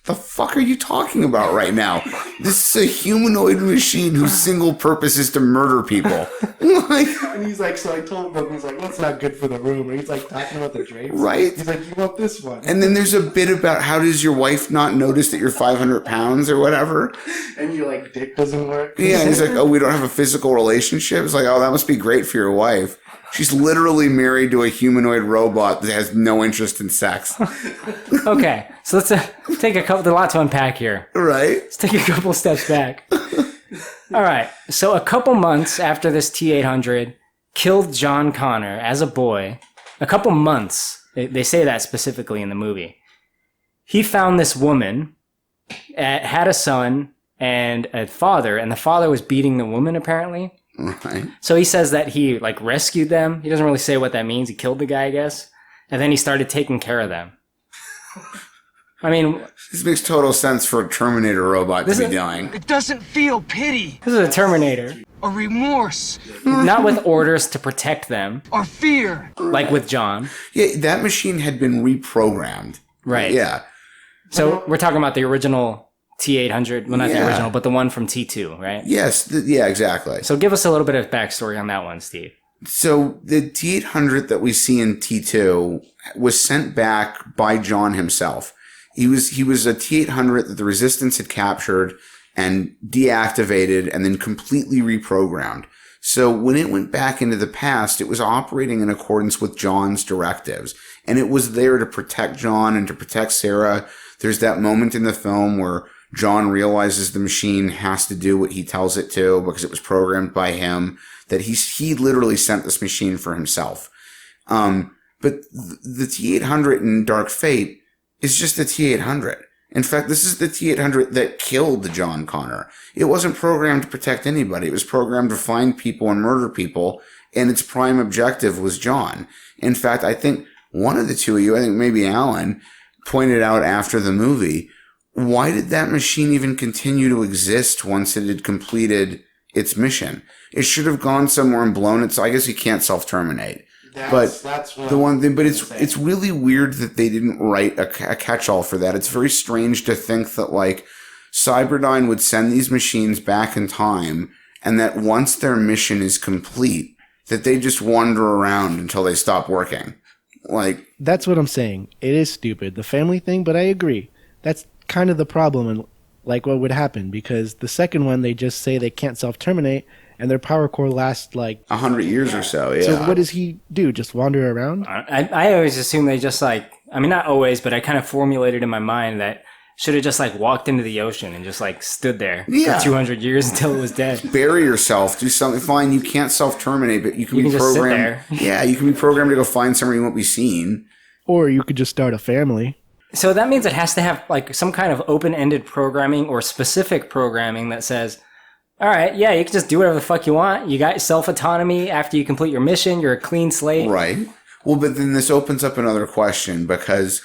the fuck are you talking about right now? This is a humanoid machine whose single purpose is to murder people. And he's like, so I told him, he's like, that's not good for the room. And he's like talking about the drapes. Right. He's like, you want this one. And then there's a bit about how does your wife not notice that you're 500 pounds or whatever? And your dick doesn't work. Yeah, and he's like, oh, we don't have a physical relationship? It's like, oh, that must be great for your wife. She's literally married to a humanoid robot that has no interest in sex. Okay, so let's take there's a lot to unpack here. Right. Let's take a couple steps back. All right, so a couple months after this T-800 killed John Connor as a boy, a couple months, they say that specifically in the movie, he found this woman, had a son and a father, and the father was beating the woman apparently. Right. So he says that he rescued them. He doesn't really say what that means. He killed the guy, I guess. And then he started taking care of them. I mean, this makes total sense for a Terminator robot to be doing. It doesn't feel pity. This is a Terminator. Or remorse. Not with orders to protect them. Or fear. Like with John. Yeah, that machine had been reprogrammed. Right. Yeah. So we're talking about the original T-800. Well, not the original, but the one from T2, right? Yes. Yeah, exactly. So give us a little bit of backstory on that one, Steve. So the T-800 that we see in T2 was sent back by John himself. He was a T-800 that the Resistance had captured and deactivated and then completely reprogrammed. So when it went back into the past, it was operating in accordance with John's directives. And it was there to protect John and to protect Sarah. There's that moment in the film where John realizes the machine has to do what he tells it to because it was programmed by him, that he literally sent this machine for himself. But the T-800 in Dark Fate is just the T-800. In fact, this is the T-800 that killed John Connor. It wasn't programmed to protect anybody. It was programmed to find people and murder people, and its prime objective was John. In fact, I think one of the two of you, I think maybe Alan, pointed out after the movie, why did that machine even continue to exist once it had completed its mission? It should have gone somewhere and blown it, so I guess you can't self-terminate. That's the one thing, but it's really weird that they didn't write a catch-all for that. It's very strange to think that, like, Cyberdyne would send these machines back in time, and that once their mission is complete, that they just wander around until they stop working. Like, that's what I'm saying. It is stupid, the family thing, but I agree. That's kind of the problem, and like what would happen, because the second one, they just say they can't self-terminate, and their power core lasts like 100 years or so, yeah. So what does he do? Just wander around? I always assume they just like, I mean, not always, but I kind of formulated in my mind that should have just like walked into the ocean and just like stood there for 200 years until it was dead. Bury yourself, do something. Fine, you can't self-terminate, but you can be just programmed. sit there. Yeah, you can be programmed to go find somewhere you won't be seen. Or you could just start a family. So that means it has to have like some kind of open-ended programming or specific programming that says, all right, yeah, you can just do whatever the fuck you want. You got self-autonomy after you complete your mission. You're a clean slate. Right. Well, but then this opens up another question, because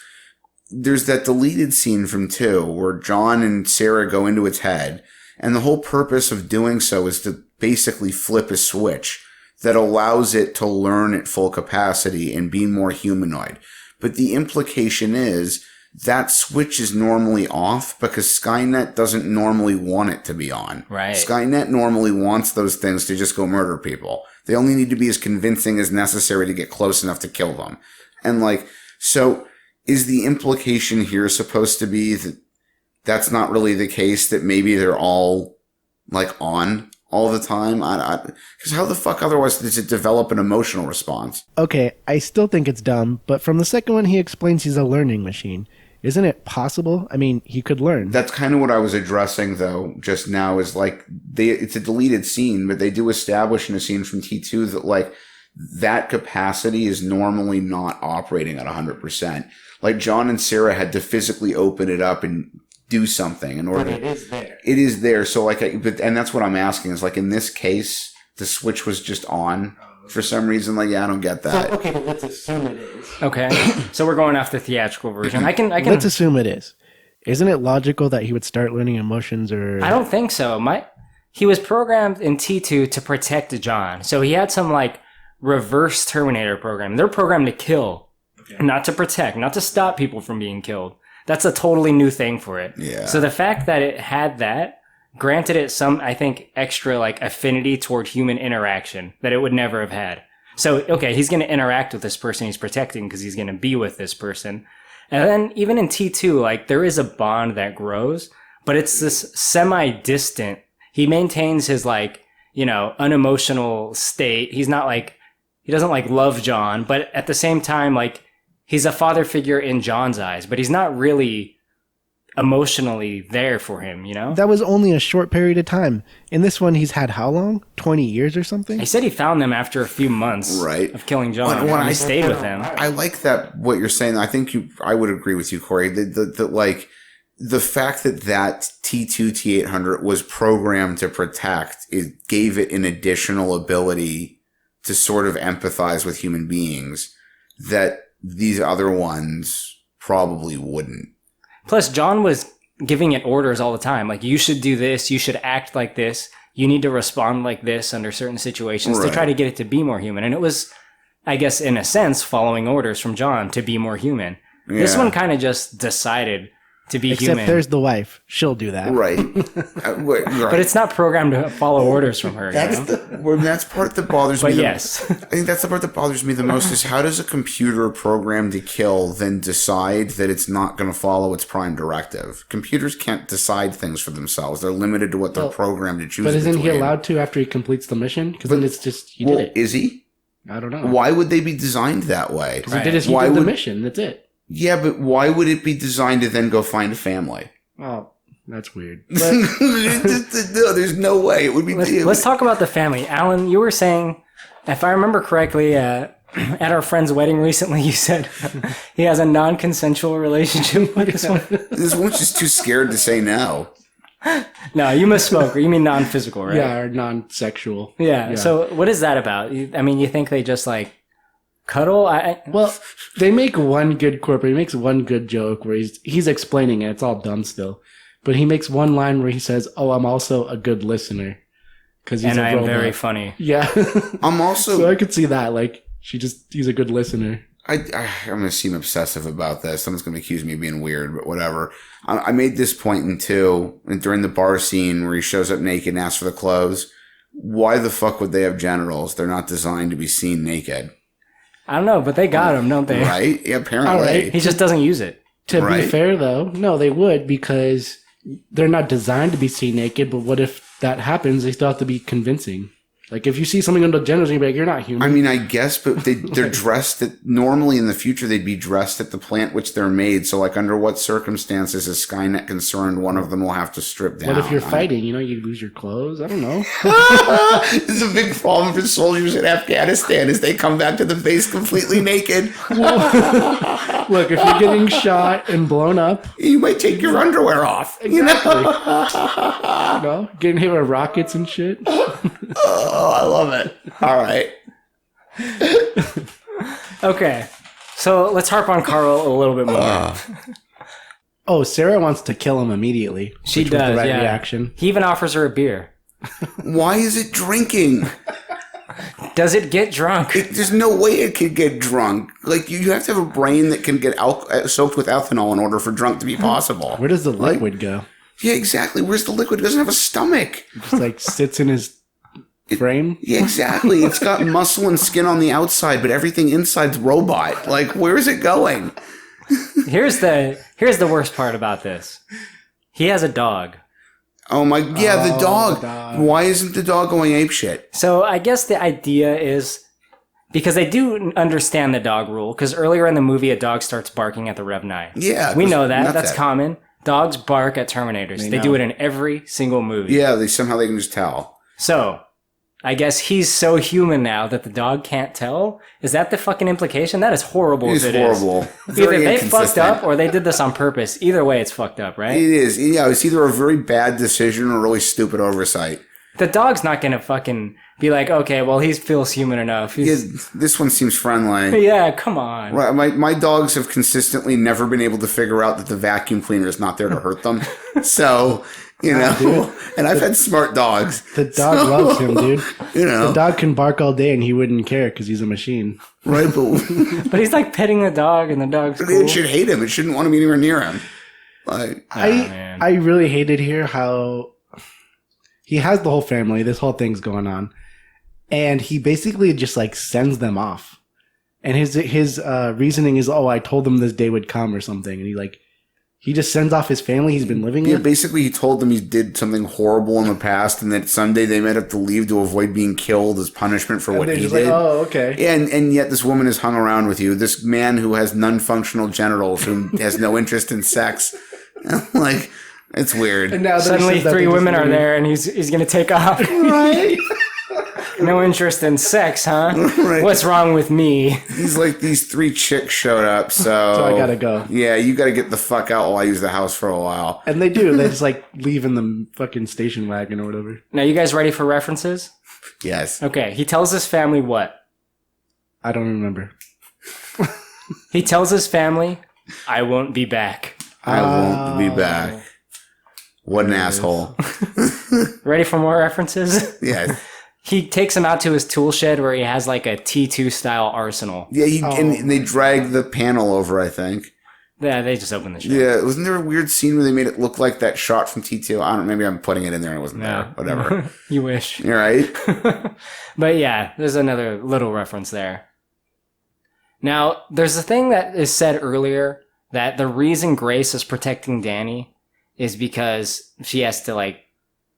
there's that deleted scene from 2 where John and Sarah go into its head, and the whole purpose of doing so is to basically flip a switch that allows it to learn at full capacity and be more humanoid. But the implication is that switch is normally off because Skynet doesn't normally want it to be on. Right. Skynet normally wants those things to just go murder people. They only need to be as convincing as necessary to get close enough to kill them. And like, so is the implication here supposed to be that that's not really the case, that maybe they're all like on all the time? Because how the fuck otherwise does it develop an emotional response? Okay, I still think it's dumb, but from the second one, he explains he's a learning machine. Isn't it possible? I mean, he could learn. That's kind of what I was addressing, though, just now, is like, it's a deleted scene, but they do establish in a scene from T2 that, like, that capacity is normally not operating at 100%. Like, John and Sarah had to physically open it up and do something in order. But it is there. It is there. So, like, and that's what I'm asking, is like, in this case, the switch was just on. For some reason, like, yeah, I don't get that. So, okay, but let's assume it is. Okay, so we're going off the theatrical version. I can. Let's assume it is. Isn't it logical that he would start learning emotions, or? I don't think so. He was programmed in T2 to protect John, so he had some like reverse Terminator program. They're programmed to kill, not to protect, not to stop people from being killed. That's a totally new thing for it. Yeah. So the fact that it had that granted it some, I think, extra like affinity toward human interaction that it would never have had. So, okay, he's going to interact with this person he's protecting because he's going to be with this person. And then even in T2, like, there is a bond that grows, but it's this semi-distant. He maintains his, like, you know, unemotional state. He's not like, he doesn't like love John, but at the same time, like, he's a father figure in John's eyes, but he's not really emotionally there for him, you know? That was only a short period of time. In this one, he's had how long? 20 years or something? He said he found them after a few months of killing John. When I stayed with him. I like that, what you're saying. I think I would agree with you, Corey. Like, the fact that T2 T800 was programmed to protect, it gave it an additional ability to sort of empathize with human beings that these other ones probably wouldn't. Plus, John was giving it orders all the time. Like, you should do this. You should act like this. You need to respond like this under certain situations to try to get it to be more human. And it was, I guess, in a sense, following orders from John to be more human. Yeah. This one kind of just decided to be human. Except there's the wife. She'll do that. Right. But it's not programmed to follow orders from her. That's part that bothers me. But yes. I think that's the part that bothers me the most, is how does a computer programmed to kill then decide that it's not going to follow its prime directive? Computers can't decide things for themselves. They're limited to what they're programmed to choose. But isn't he allowed to after he completes the mission? Because then it's just, he did it. Is he? I don't know. Why would they be designed that way? Because he did the mission. That's it. Yeah, but why would it be designed to then go find a family? Oh, that's weird. No, there's no way it would be. Let's talk about the family. Alan, you were saying, if I remember correctly, at our friend's wedding recently, you said he has a non-consensual relationship with this one. This one's just too scared to say no. No, you misspoke. Or you mean non-physical, right? Yeah, or non-sexual. Yeah. So what is that about? I mean, you think they just like cuddle? Well, they make one good he makes one good joke where he's explaining it. It's all dumb still. But he makes one line where he says, "Oh, I'm also a good listener." Because he's I am very funny. Yeah. I'm also... So I could see that. Like, he's a good listener. I'm going to seem obsessive about this. Someone's going to accuse me of being weird, but whatever. I made this point in 2, during the bar scene where he shows up naked and asks for the clothes. Why the fuck would they have genitals? They're not designed to be seen naked. I don't know, but they got him, don't they? Right? Yeah, apparently. All right. He just doesn't use it. To be fair, though, no, they would, because they're not designed to be seen naked, but what if that happens? They still have to be convincing. Like, if you see something under genitals, you're like, you're not human. I mean, I guess, but they're dressed normally in the future, they'd be dressed at the plant which they're made. So, like, under what circumstances is Skynet concerned one of them will have to strip down? What if you're fighting? You lose your clothes? I don't know. This is a big problem for soldiers in Afghanistan as they come back to the base completely naked. Look, if you're getting shot and blown up, you might take your underwear off. Exactly. Getting hit with rockets and shit. Oh, I love it. All right. Okay. So let's harp on Carl a little bit more. Oh, Sarah wants to kill him immediately. She which was does, the right yeah. reaction. He even offers her a beer. Why is it drinking? Does it get drunk? There's no way it could get drunk. Like, you have to have a brain that can get soaked with ethanol in order for drunk to be possible. Where does the liquid go? Yeah, exactly. Where's the liquid? It doesn't have a stomach. It just like sits in his frame? Yeah, exactly. It's got muscle and skin on the outside, but everything inside's robot. Like, where is it going? Here's the worst part about this. He has a dog. Oh my, yeah, the dog. Why isn't the dog going apeshit? So I guess the idea is because they do understand the dog rule, because earlier in the movie a dog starts barking at the Rev 9. Yeah. We know that. That's common. Dogs bark at Terminators. They do it in every single movie. Yeah, they can just tell. So I guess he's so human now that the dog can't tell. Is that the fucking implication? That is horrible. It is horrible. Either they fucked up or they did this on purpose. Either way, it's fucked up, right? It is. Yeah, it's either a very bad decision or a really stupid oversight. The dog's not gonna fucking be like, okay, well, he feels human enough. Yeah, this one seems friendly. Yeah, come on. Right, my dogs have consistently never been able to figure out that the vacuum cleaner is not there to hurt them. So... and I've had smart dogs. The dog loves him, dude. The dog can bark all day and he wouldn't care because he's a machine. Right, but he's like petting the dog and the dog's cool. It should hate him. It shouldn't want to be anywhere near him. Like, I really hated here how he has the whole family. This whole thing's going on. And he basically just like sends them off. And his reasoning is, I told them this day would come or something. And he just sends off his family he's been living with? in? Basically he told them he did something horrible in the past and that someday they might have to leave to avoid being killed as punishment for what he did. Like, oh, okay. And yet this woman has hung around with you. This man who has non-functional genitals, who has no interest in sex. Like, it's weird. And now suddenly 3 women are there and he's going to take off. Right? No interest in sex, huh? Right. What's wrong with me? He's like, these 3 chicks showed up, so I gotta go. Yeah, you gotta get the fuck out while I use the house for a while. And they do. They just leave in the fucking station wagon or whatever. Now, you guys ready for references? Yes. Okay, he tells his family what? I don't remember. He tells his family, I won't be back. I won't be back. What an asshole. Ready for more references? Yes. He takes him out to his tool shed where he has like a T2 style arsenal. Yeah, and they drag the panel over, I think. Yeah, they just opened the shed. Yeah, wasn't there a weird scene where they made it look like that shot from T2? I don't know, maybe I'm putting it in there and it wasn't there. Whatever. You wish. You're right. But yeah, there's another little reference there. Now, there's a thing that is said earlier that the reason Grace is protecting Danny is because she has to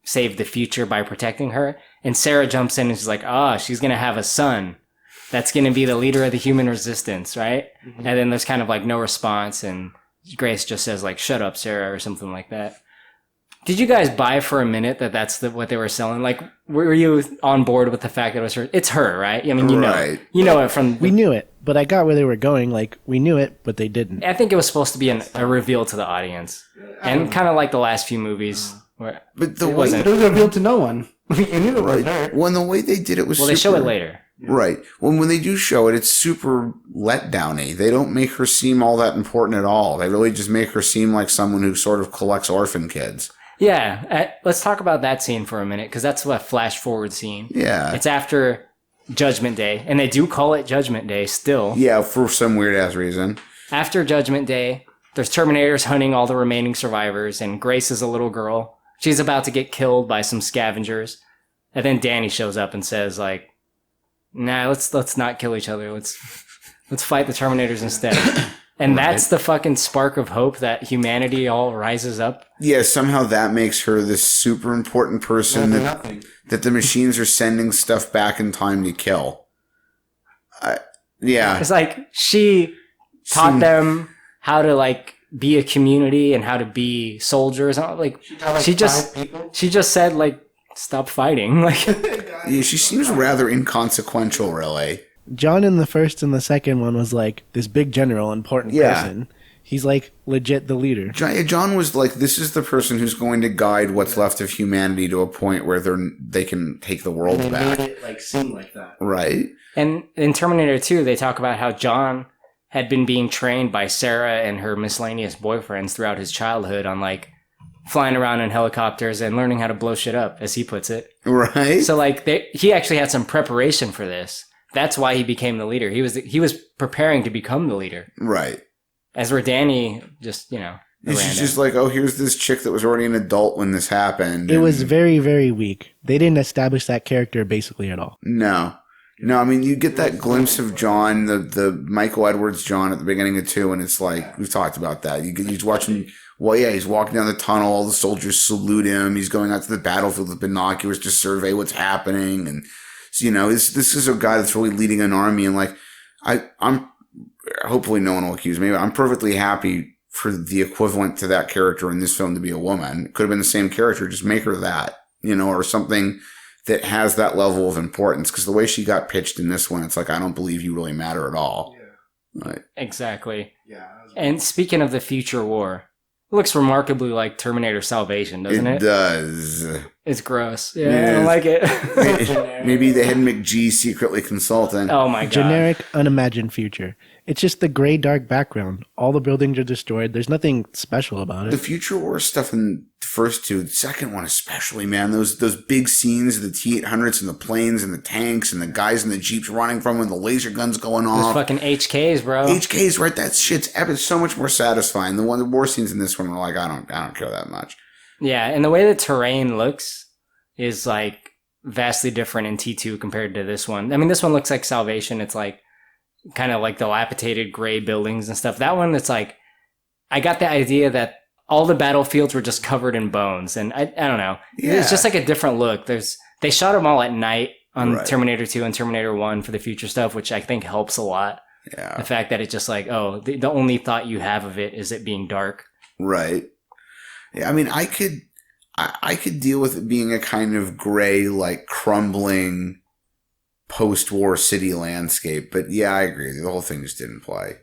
save the future by protecting her. And Sarah jumps in and she's like, she's going to have a son. that's going to be the leader of the human resistance, right? And then there's kind of like no response, and Grace just says like, "Shut up, Sarah," or something like that. Did you guys buy for a minute that that's what they were selling? Like, were you on board with the fact that it was her? It's her, right? I mean, you know it from. We knew it, but I got where they were going. Like, we knew it, but they didn't. I think it was supposed to be a reveal to the audience, and kind of like the last few movies. Where But the it way wasn't. It was revealed to no one. We knew it was her. when the way they did it was Well, super, they show it later. Right. When they do show it, it's super letdowny. They don't make her seem all that important at all. They really just make her seem like someone who sort of collects orphan kids. Yeah, let's talk about that scene for a minute, because that's a flash forward scene. Yeah. It's after Judgment Day, and they do call it Judgment Day still. Yeah, for some weird ass reason. After Judgment Day, there's Terminators hunting all the remaining survivors, and Grace is a little girl. She's about to get killed by some scavengers. And then Danny shows up and says, like, nah, let's not kill each other. Let's fight the Terminators instead. And that's the fucking spark of hope that humanity all rises up. Yeah, somehow that makes her this super important person that the machines are sending stuff back in time to kill. Yeah. It's like she taught them how to like be a community and how to be soldiers. Like she just said like, stop fighting. Like Yeah, she seems rather inconsequential, really. John in the first and the second one was like this big general, important person. He's like legit the leader. John was like, this is the person who's going to guide what's left of humanity to a point where they can take the world back. Made it like seem like that, right? And in Terminator 2, they talk about how John had been being trained by Sarah and her miscellaneous boyfriends throughout his childhood on like flying around in helicopters and learning how to blow shit up, as he puts it. Right. So like he actually had some preparation for this. That's why he became the leader. He was preparing to become the leader. Right. As where Danny just, She's just like, oh, here's this chick that was already an adult when this happened. It was very, very weak. They didn't establish that character basically at all. No, I mean, you get that glimpse of John, the Michael Edwards John at the beginning of 2, and it's like, we've talked about that. He's watching, he's walking down the tunnel, all the soldiers salute him, he's going out to the battlefield with binoculars to survey what's happening, and, this is a guy that's really leading an army, and like, I'm, hopefully no one will accuse me, but I'm perfectly happy for the equivalent to that character in this film to be a woman. It could have been the same character, just make her that, or something that has that level of importance, because the way she got pitched in this one, it's like, I don't believe you really matter at all. Yeah. Right. Exactly. Yeah. And speaking of the future war, it looks remarkably like Terminator Salvation, doesn't it? It does. It's gross. Yeah, I don't like it. Maybe they had McGee secretly consulting. Oh my god. Generic, unimagined future. It's just the gray, dark background. All the buildings are destroyed. There's nothing special about it. The future war stuff in the first two, the second one especially, man. Those big scenes of the T-800s and the planes and the tanks and the guys in the jeeps running from when the laser guns going off. Those fucking HKs, bro. HKs, right? That shit's epic. So much more satisfying. The war scenes in this one were like, I don't care that much. Yeah, and the way the terrain looks is like vastly different in T2 compared to this one. I mean, this one looks like Salvation. It's like kind of like dilapidated gray buildings and stuff. That one, it's like, I got the idea that all the battlefields were just covered in bones, and I don't know. Yeah. It's just like a different look. They shot them all at night on Terminator 2 and Terminator 1 for the future stuff, which I think helps a lot. Yeah. The fact that it's just like, oh, the only thought you have of it is it being dark. Right. Yeah, I mean, I could deal with it being a kind of gray, like crumbling post-war city landscape, but yeah, I agree. The whole thing just didn't play.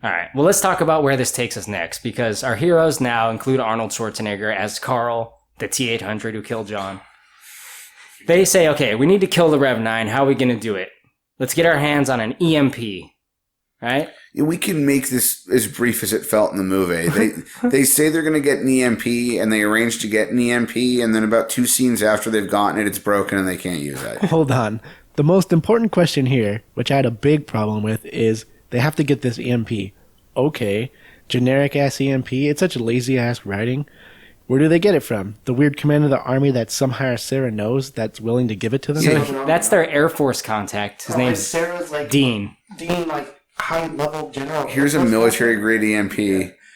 All right. Well, let's talk about where this takes us next, because our heroes now include Arnold Schwarzenegger as Carl, the T-800 who killed John. They say, okay, we need to kill the Rev-9. How are we going to do it? Let's get our hands on an EMP, right? Yeah, we can make this as brief as it felt in the movie. They say they're going to get an EMP, and they arrange to get an EMP, and then about 2 scenes after they've gotten it, it's broken and they can't use it. Hold on. The most important question here, which I had a big problem with, is they have to get this EMP. Okay, generic-ass EMP, it's such lazy-ass writing. Where do they get it from? The weird commander of the army that somehow Sarah knows that's willing to give it to them? So that's their Air Force contact. His name's Sarah's like Dean. Dean, like, high-level general. Here's a military-grade EMP.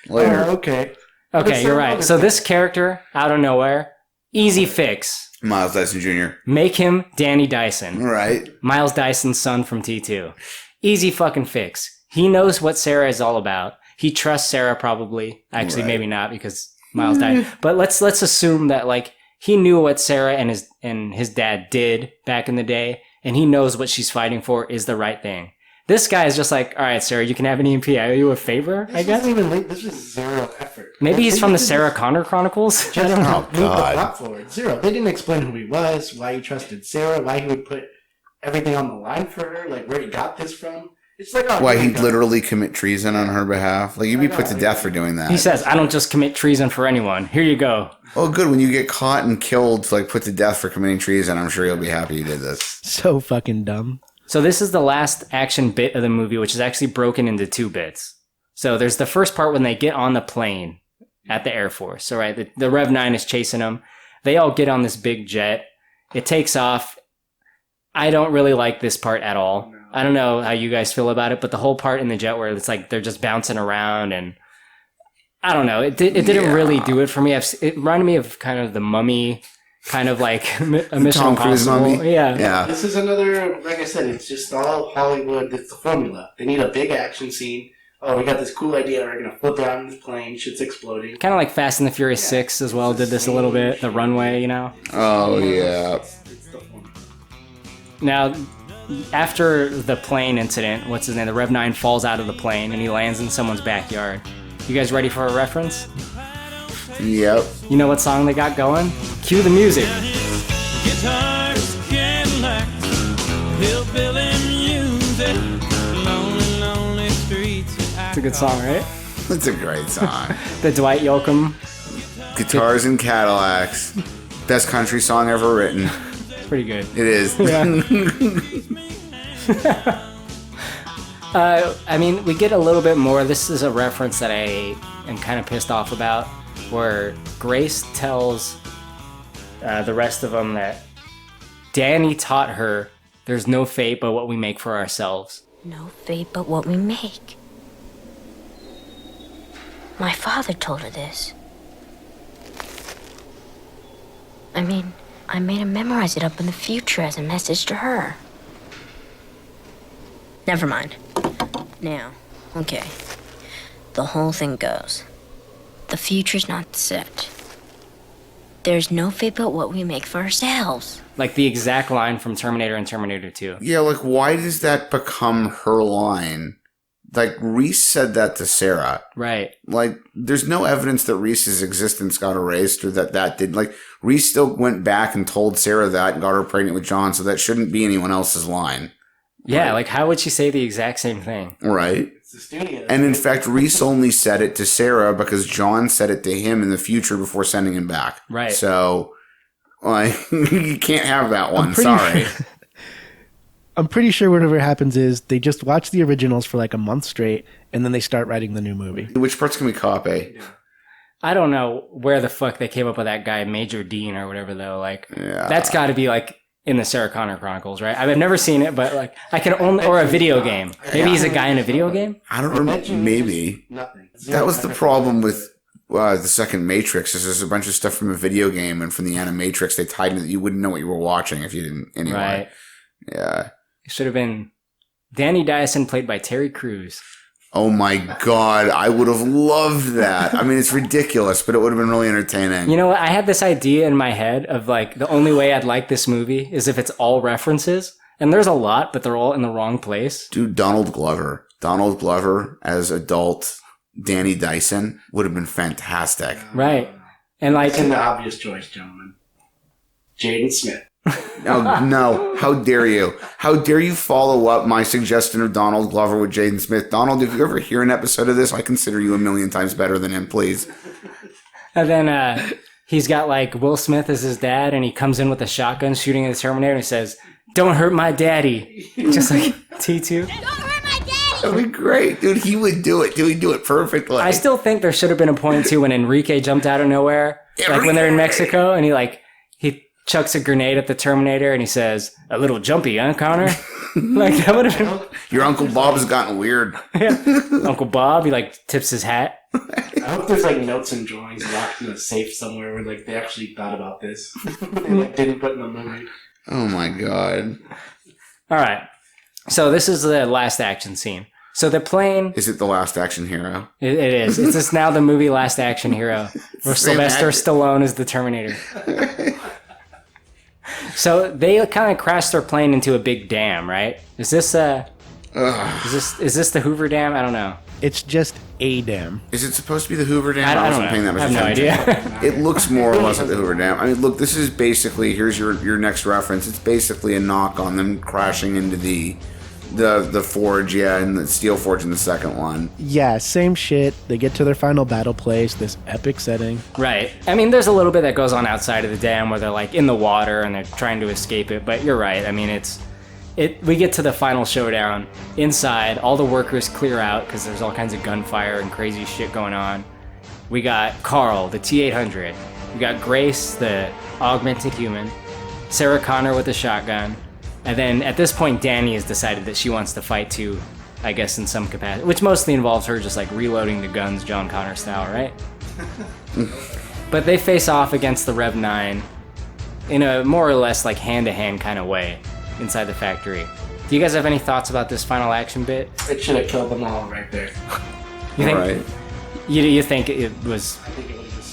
Later. Oh, okay. Okay, you're right. So this character, out of nowhere, easy fix. Miles Dyson Jr. Make him Danny Dyson. Right. Miles Dyson's son from T2. Easy fucking fix. He knows what Sarah is all about. He trusts Sarah probably. Actually, Right. maybe not because Miles died. But let's assume that like he knew what Sarah and his dad did back in the day, and he knows what she's fighting for is the right thing. This guy is just like, all right, Sarah, you can have an EMP. I owe you a favor, I guess. This was zero effort. Maybe he's from the Sarah Connor Chronicles. Just Oh, move the God. plot forward. Zero. They didn't explain who he was, why he trusted Sarah, why he would put everything on the line for her, like where he got this from. It's like, oh, Why here we he'd go. literally commit treason on her behalf. Like, you'd be put to death for doing that. He says, I don't just commit treason for anyone. Here you go. Oh, good. When you get caught and killed, like, put to death for committing treason, I'm sure you'll be happy you did this. So fucking dumb. So this is the last action bit of the movie, which is actually broken into 2 bits. So there's the first part when they get on the plane at the Air Force. So right, the Rev 9 is chasing them. They all get on this big jet. It takes off. I don't really like this part at all. I don't know how you guys feel about it, but the whole part in the jet where it's like they're just bouncing around and I don't know. It didn't really do it for me. It reminded me of kind of the Mummy, kind of like a Mission Tom Cruise Impossible. Mummy? Yeah. Yeah. This is another, like I said, it's just all Hollywood. It's the formula. They need a big action scene. Oh, we got this cool idea. We're going to flip out on this plane. Shit's exploding. Kind of like Fast and the Furious 6 as well did this a little bit. The runway, you know? Oh, yeah. It's the formula. Now, after the plane incident, what's his name? The Rev 9 falls out of the plane and he lands in someone's backyard. You guys ready for a reference? Yep. You know what song they got going? Cue the music. Guitars, Cadillac, hillbilly music, lonely, lonely streets. It's a good song, right? It's a great song. The Dwight Yoakam. Guitars and Cadillacs. Best country song ever written. It's pretty good. It is. I mean, we get a little bit more. This is a reference that I am kind of pissed off about, where Grace tells the rest of them that Danny taught her there's no fate but what we make for ourselves. No fate but what we make. My father told her this. I mean, I made him memorize it up in the future as a message to her. Never mind. Now, okay. The whole thing goes. The future's not set. There's no fate but what we make for ourselves. Like the exact line from Terminator and Terminator 2. Yeah, like, why does that become her line? Like, Reese said that to Sarah. Right. Like, there's no evidence that Reese's existence got erased or that did. Like, Reese still went back and told Sarah that and got her pregnant with John, so that shouldn't be anyone else's line. Yeah, like how would she say the exact same thing? Right. It's the studio. And in fact, Reese only said it to Sarah because John said it to him in the future before sending him back. Right. So, like, you can't have that one. Sorry. I'm pretty sure whatever happens is they just watch the originals for like a month straight, and then they start writing the new movie. Which parts can we copy? I don't know where the fuck they came up with that guy, Major Dean or whatever, though. Like, Yeah. that's got to be like in the Sarah Connor Chronicles, right? I've never seen it, but like, I can only, or a video game. Maybe he's a guy in a video game? I don't remember. Maybe. Nothing. That was the problem with the second Matrix. Is there's a bunch of stuff from a video game and from the Animatrix they tied in that you wouldn't know what you were watching if you didn't anyway. Right. Yeah. It should have been Danny Dyson played by Terry Crews. Oh my God. I would have loved that. I mean, it's ridiculous, but it would have been really entertaining. You know what? I had this idea in my head of like, the only way I'd like this movie is if it's all references. And there's a lot, but they're all in the wrong place. Dude, Donald Glover. Donald Glover as adult Danny Dyson would have been fantastic. Right. And like, It's in the obvious choice, gentlemen. Jaden Smith. Oh, no. How dare you? How dare you follow up my suggestion of Donald Glover with Jaden Smith? Donald, if you ever hear an episode of this, I consider you a million times better than him, please. and then he's got like Will Smith as his dad, and he comes in with a shotgun shooting at the Terminator and says, "Don't hurt my daddy." Just like T2. That'd be great. Dude, he would do it. Dude, he'd do it perfectly. I still think there should have been a point too when Enrique jumped out of nowhere. Like when they're in Mexico and he chucks a grenade at the Terminator and he says, "A little jumpy, huh, Connor?" Like, that would have been... Your Uncle Bob has gotten weird. Uncle Bob, he, like, tips his hat. I hope there's, like, notes and drawings locked in a safe somewhere where, like, they actually thought about this. They, like, didn't put in the movie. Oh, my God. All right. So this is the last action scene. So the plane... Is it The Last Action Hero? It is. It's just now the movie Last Action Hero, where Sylvester Stallone is the Terminator. So they kind of crashed their plane into a big dam, right? Is this the Hoover Dam? I don't know. It's just a dam. Is it supposed to be the Hoover Dam? I don't wasn't know. paying that much I have no attention. idea. It looks more or less like the Hoover Dam. I mean, look, this is basically, here's your next reference. It's basically a knock on them crashing into the forge, and the steel forge in the second one. Yeah, same shit. They get to their final battle place, this epic setting. Right. I mean, there's a little bit that goes on outside of the dam where they're like in the water and they're trying to escape it, but you're right. I mean, we get to the final showdown. Inside, all the workers clear out because there's all kinds of gunfire and crazy shit going on. We got Carl, the T-800. We got Grace, the augmented human. Sarah Connor with the shotgun. And then at this point, Danny has decided that she wants to fight too, I guess in some capacity, which mostly involves her just like reloading the guns John Connor style, right? But they face off against the Rev 9 in a more or less like hand-to-hand kind of way inside the factory. Do you guys have any thoughts about this final action bit? It should have killed them all right there. You think? Right. You think it was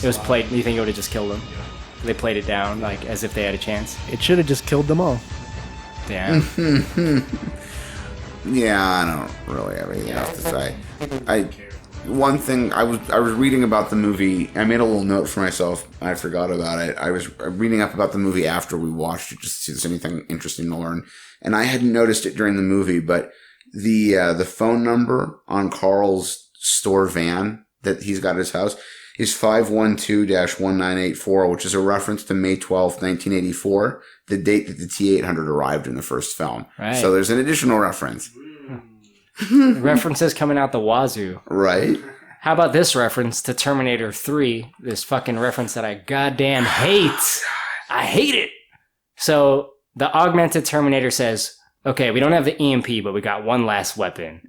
played? You think it would have just killed them? They played it down like as if they had a chance. It should have just killed them all. Damn. Yeah, I don't really have anything else to say. One thing I was reading about the movie. I made a little note for myself. I forgot about it. I was reading up about the movie after we watched it, just to see if there's anything interesting to learn. And I hadn't noticed it during the movie, but the phone number on Carl's store van that he's got at his house is 512-1984, which is a reference to May 12th, 1984, the date that the T-800 arrived in the first film. Right. So there's an additional reference. References coming out the wazoo. Right. How about this reference to Terminator 3? This fucking reference that I goddamn hate. I hate it. So the augmented Terminator says, okay, we don't have the EMP, but we got one last weapon.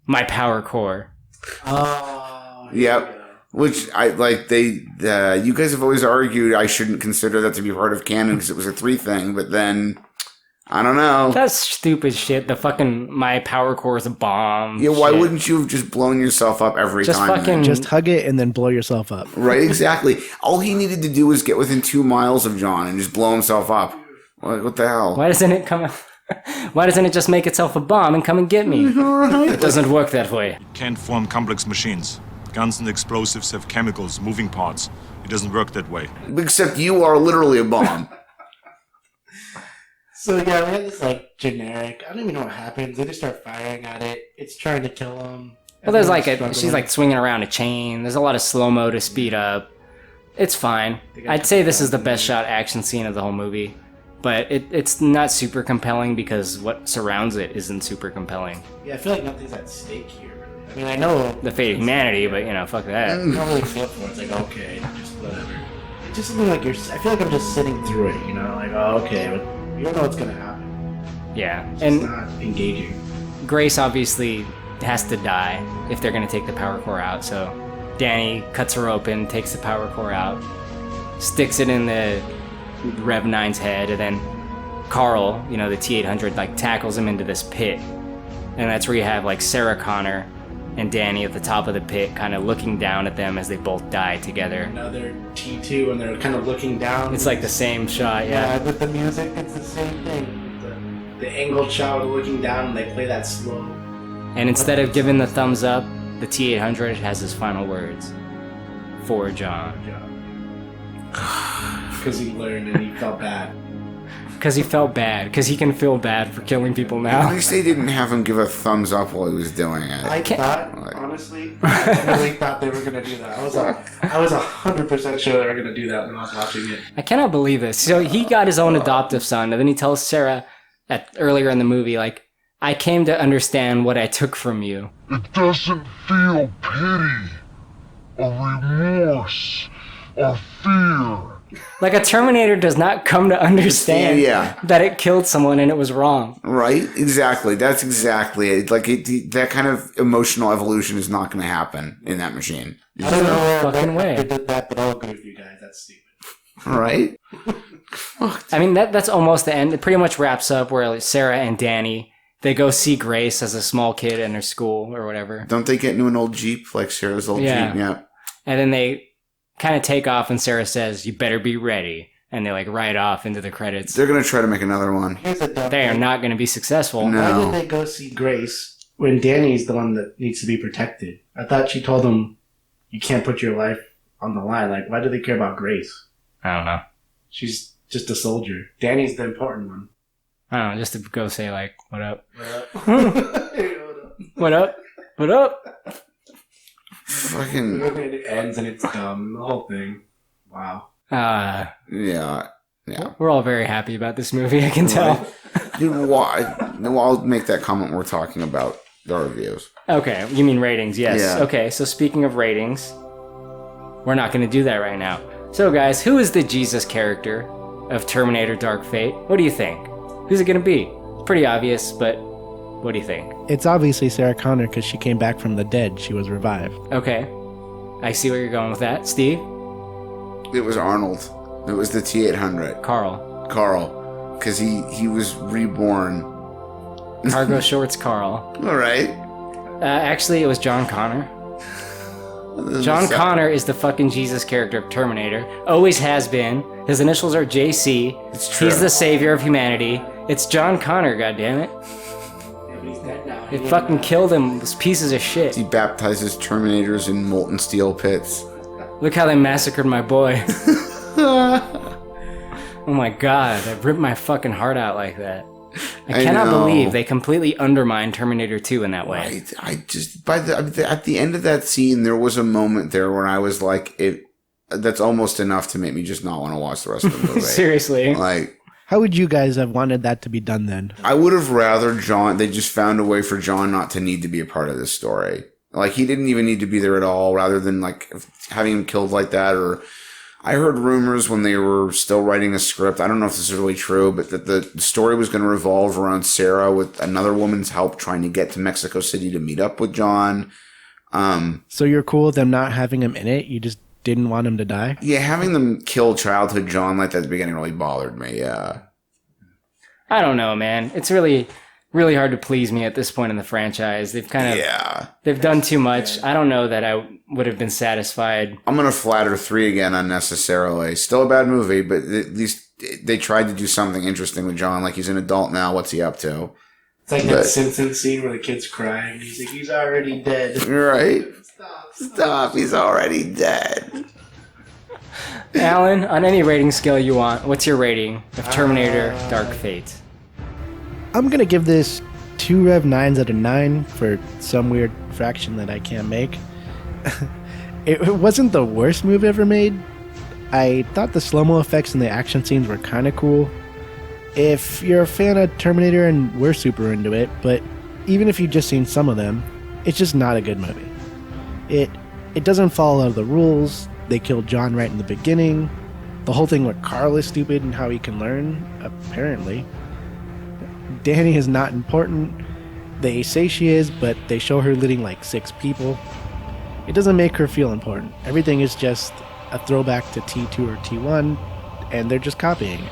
My power core. Oh. Yep. Which I like. You guys have always argued I shouldn't consider that to be part of canon because it was a 3 thing, but then I don't know. That's stupid shit. The fucking my power core is a bomb. Yeah, why shit. wouldn't you have just blown yourself up every Just time? fucking- Just hug it and then blow yourself up. Right, exactly. All he needed to do was get within 2 miles of John and just blow himself up. What the hell? Why doesn't it come? Why doesn't it just make itself a bomb and come and get me? It doesn't work that way. Can't form complex machines. Guns and explosives have chemicals, moving parts. It doesn't work that way. Except you are literally a bomb. So yeah, we had this like generic. I don't even know what happens. They just start firing at it. It's trying to kill them. Well, there's like she's like swinging around a chain. There's a lot of slow-mo to speed up. It's fine. I'd say this is the best shot action scene of the whole movie. But it's not super compelling because what surrounds it isn't super compelling. Yeah, I feel like nothing's at stake here. I mean, I know The fate of humanity, but fuck that. I don't really feel for it. It's like, okay, just whatever. It's just something like I feel like I'm just sitting through it, like, oh, okay, but you don't know what's gonna happen. Yeah, It's and not engaging. Grace obviously has to die if they're going to take the power core out. So Danny cuts her open, takes the power core out, sticks it in the Rev 9's head, and then Carl, the T-800, like tackles him into this pit. And that's where you have like Sarah Connor and Danny at the top of the pit, kind of looking down at them as they both die together. Another T2, and they're kind of looking down. It's like the same shot, yeah. With the music, it's the same thing. The angled shot of looking down, and they play that slow. And instead of giving the thumbs up, the T-800 has his final words. For John. Because he learned and he felt bad. Because he felt bad. Because he can feel bad for killing people now. At least they didn't have him give a thumbs up while he was doing it. I thought, honestly, I really thought they were going to do that. I was 100% sure they were going to do that when I was watching it. I cannot believe this. So he got his own adoptive son, and then he tells Sarah earlier in the movie, like, I came to understand what I took from you. It doesn't feel pity, or remorse, or fear. Like, a Terminator does not come to understand that it killed someone and it was wrong. Right? Exactly. That's exactly it. Like, that kind of emotional evolution is not going to happen in that machine. I don't know fucking way. I did that, but I'll agree with you guys. That's stupid. Right? I mean, that's almost the end. It pretty much wraps up where like, Sarah and Danny, they go see Grace as a small kid in their school or whatever. Don't they get into an old Jeep, like Sarah's old Jeep? Yeah. And then they kind of take off and Sarah says, "You better be ready." And they like ride off into the credits. They're going to try to make another one. They are not going to be successful. No. Why did they go see Grace when Danny's the one that needs to be protected? I thought she told them, you can't put your life on the line. Like, why do they care about Grace? I don't know. She's just a soldier. Danny's the important one. I don't know, just to go say like, what up? What up? What up? Fucking. It ends and it's dumb. The whole thing. Wow. Yeah. We're all very happy about this movie, I can tell. Dude, why? No, I'll make that comment when we're talking about the reviews. Okay, you mean ratings, yes. Yeah. Okay, so speaking of ratings, we're not going to do that right now. So guys, who is the Jesus character of Terminator Dark Fate? What do you think? Who's it going to be? Pretty obvious, but what do you think? It's obviously Sarah Connor because she came back from the dead. She was revived. Okay, I see where you're going with that. Steve? It was Arnold. It was the T-800. Carl. Because he was reborn. Cargo Shorts Carl. All right. Actually, it was John Connor. John Connor is the fucking Jesus character of Terminator. Always has been. His initials are JC. It's true. He's the savior of humanity. It's John Connor, goddammit. They fucking killed him, those pieces of shit. He baptizes Terminators in molten steel pits. Look how they massacred my boy. Oh my god, I ripped my fucking heart out like that. I cannot believe they completely undermined Terminator 2 in that way. Right. I just at the end of that scene, there was a moment there where I was like, that's almost enough to make me just not want to watch the rest of the movie. Seriously. Like, how would you guys have wanted that to be done then? I would have rather they just found a way for John not to need to be a part of this story. Like, he didn't even need to be there at all, rather than like having him killed like that. Or I heard rumors when they were still writing the script, I don't know if this is really true, but that the story was going to revolve around Sarah with another woman's help trying to get to Mexico City to meet up with John. So you're cool with them not having him in it? You just didn't want him to die? Yeah, having them kill childhood John like that at the beginning really bothered me, yeah. I don't know, man. It's really hard to please me at this point in the franchise. They've kind of they've done too much. I don't know that I would have been satisfied. I'm gonna flatter 3 again unnecessarily. Still a bad movie, but at least they tried to do something interesting with John. Like, he's an adult now. What's he up to? It's like that Simpsons scene where the kid's crying. He's like, he's already dead. Right? Stop. He's already dead. Alan, on any rating scale you want, what's your rating of Terminator Dark Fate? I'm going to give this 2 Rev 9s out of 9 for some weird fraction that I can't make. It wasn't the worst movie ever made. I thought the slow-mo effects and the action scenes were kind of cool. If you're a fan of Terminator, and we're super into it, but even if you've just seen some of them, it's just not a good movie. It doesn't follow the rules. They killed John right in the beginning. The whole thing with Carl is stupid and how he can learn, apparently. Danny is not important. They say she is, but they show her leading like 6 people. It doesn't make her feel important. Everything is just a throwback to T2 or T1, and they're just copying it.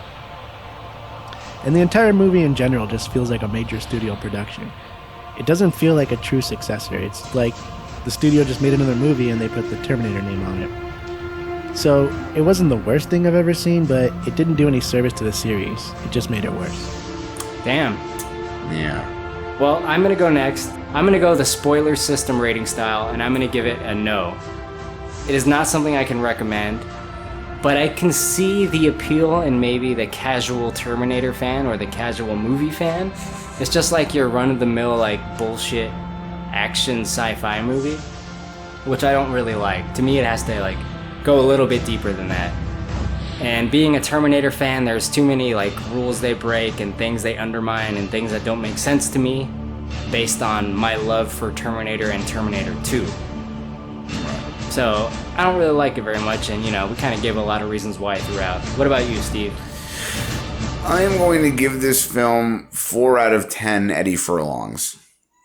And the entire movie in general just feels like a major studio production. It doesn't feel like a true successor. It's like the studio just made another movie and they put the Terminator name on it. So it wasn't the worst thing I've ever seen, but it didn't do any service to the series. It just made it worse. Damn. Yeah. Well, I'm going to go next. I'm going to go the spoiler system rating style, and I'm going to give it a no. It is not something I can recommend, but I can see the appeal in maybe the casual Terminator fan or the casual movie fan. It's just like your run-of-the-mill, like, bullshit action sci-fi movie, which I don't really like. To me, it has to, like, go a little bit deeper than that. And being a Terminator fan, there's too many like rules they break and things they undermine and things that don't make sense to me based on my love for Terminator and Terminator 2. So I don't really like it very much, and we kind of gave a lot of reasons why throughout. What about you, Steve? I am going to give this film 4 out of 10 Eddie Furlongs.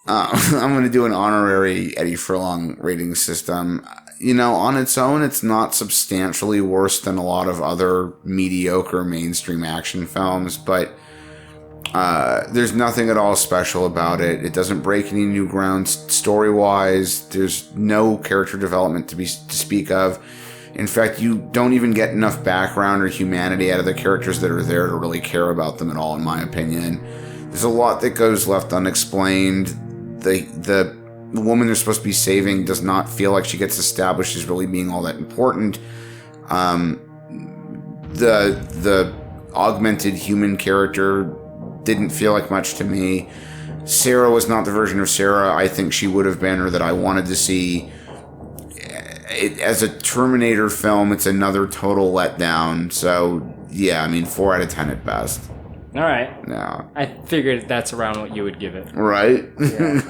I'm going to do an honorary Eddie Furlong rating system. On its own, it's not substantially worse than a lot of other mediocre mainstream action films, but there's nothing at all special about it. It doesn't break any new ground story-wise. There's no character development to speak of. In fact, you don't even get enough background or humanity out of the characters that are there to really care about them at all, in my opinion. There's a lot that goes left unexplained. The woman they're supposed to be saving does not feel like she gets established as really being all that important. The augmented human character didn't feel like much to me. Sarah was not the version of Sarah I think she would have been or that I wanted to see. As a Terminator film, it's another total letdown. So, yeah, 4 out of 10 at best. All right. Yeah. I figured that's around what you would give it. Right? Yeah.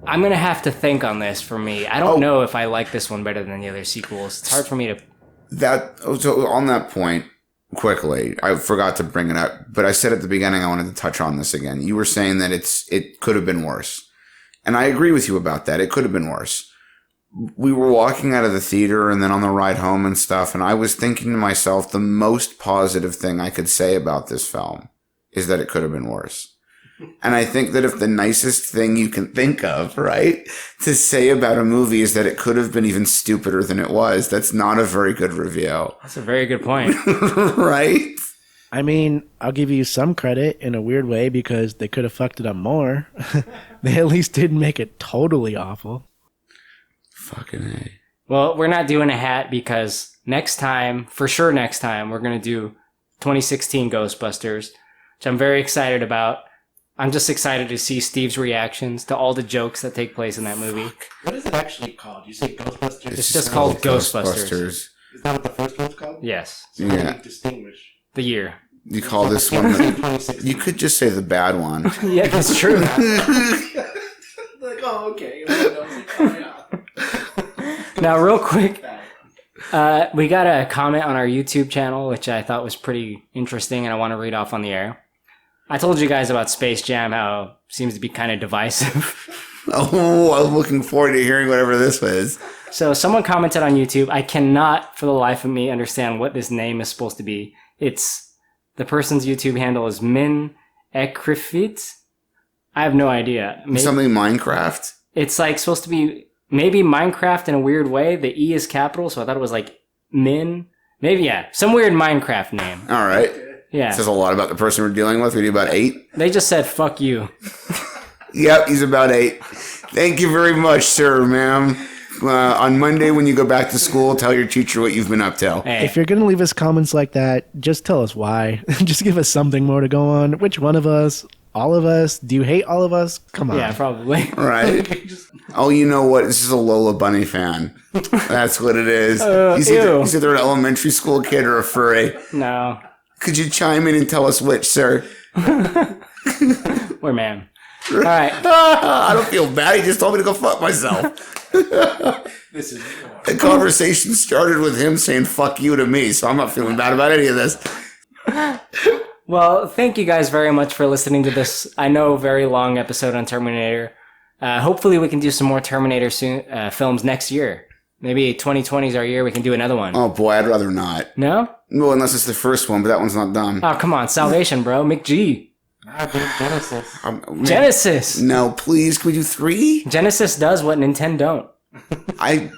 I'm going to have to think on this for me. I don't know if I like this one better than the other sequels. It's hard for me to... So on that point, quickly, I forgot to bring it up, but I said at the beginning I wanted to touch on this again. You were saying that it could have been worse. And I agree with you about that. It could have been worse. We were walking out of the theater and then on the ride home and stuff, and I was thinking to myself, the most positive thing I could say about this film is that it could have been worse. And I think that if the nicest thing you can think of, right, to say about a movie is that it could have been even stupider than it was, that's not a very good review. That's a very good point. Right? I'll give you some credit in a weird way because they could have fucked it up more. They at least didn't make it totally awful. Fucking A. Well, we're not doing a hat because next time, we're going to do 2016 Ghostbusters, which I'm very excited about. I'm just excited to see Steve's reactions to all the jokes that take place in that movie. What is it actually called? You say Ghostbusters? It's just called Ghostbusters. Is that what the first one's called? Yes. So how do you distinguish? The year. You call this one... You could just say the bad one. Yeah, that's true. Okay. Now, real quick, we got a comment on our YouTube channel, which I thought was pretty interesting, and I want to read off on the air. I told you guys about Space Jam, how it seems to be kind of divisive. Oh, I'm looking forward to hearing whatever this is. So someone commented on YouTube, I cannot for the life of me understand what this name is supposed to be. The person's YouTube handle is Min Ekrifit. I have no idea. Maybe something Minecraft? It's supposed to be maybe Minecraft in a weird way. The E is capital, so I thought it was Min. Maybe, yeah. Some weird Minecraft name. All right. Yeah. It says a lot about the person we're dealing with. We do about 8. They just said, fuck you. Yep, he's about 8. Thank you very much, sir, ma'am. On Monday when you go back to school, tell your teacher what you've been up to. Hey. If you're going to leave us comments like that, just tell us why. Just give us something more to go on. Which one of us? All of us? Do you hate all of us? Come on. Yeah, probably. Right. Oh, you know what? This is a Lola Bunny fan. That's what it is. He's either an elementary school kid or a furry. No. Could you chime in and tell us which, sir? We're man. All right. I don't feel bad. He just told me to go fuck myself. The conversation started with him saying fuck you to me, so I'm not feeling bad about any of this. Well, thank you guys very much for listening to this, I know, very long episode on Terminator. Hopefully we can do some more Terminator films next year. Maybe 2020 is our year. We can do another one. Oh, boy, I'd rather not. No? Well, unless it's the first one, but that one's not done. Oh, come on. Salvation, bro. Genesis. Genesis. No, please. Can we do 3? Genesis does what Nintendo don't. I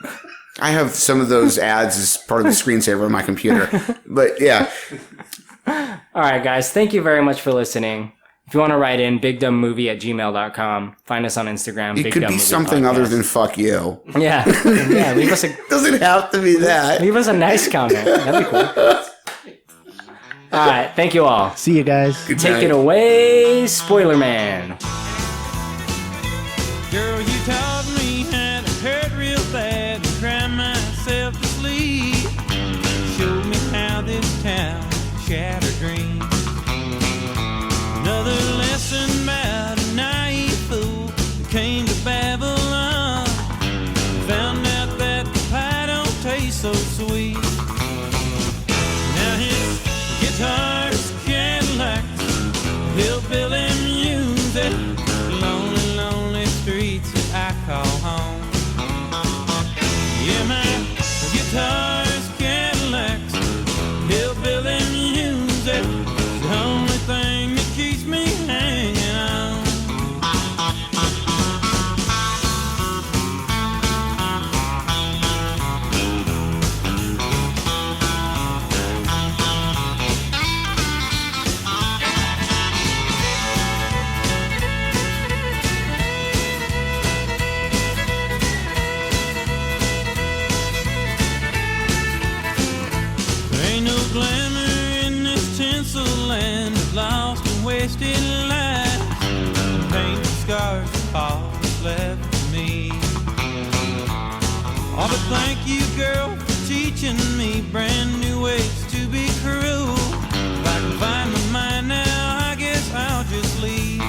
have some of those ads as part of the screensaver on my computer. But, yeah. All right, guys. Thank you very much for listening. If you want to write in, bigdumbmovie@gmail.com. Find us on Instagram. It could be something other than fuck you. Yeah. Yeah. Leave us Doesn't have to be that. Leave us a nice comment. That'd be cool. All right. Thank you all. See you guys. Take it away, Spoiler Man. Girl, you taught me how to hurt real bad and cry myself to sleep. Showed me how this town shattered dreams. Another lesson about a naive fool who came to Babylon. Found lost and wasted lives, pain scars of all that's left for me. Oh, but thank you, girl, for teaching me brand new ways to be cruel. If I can find my mind now, I guess I'll just leave.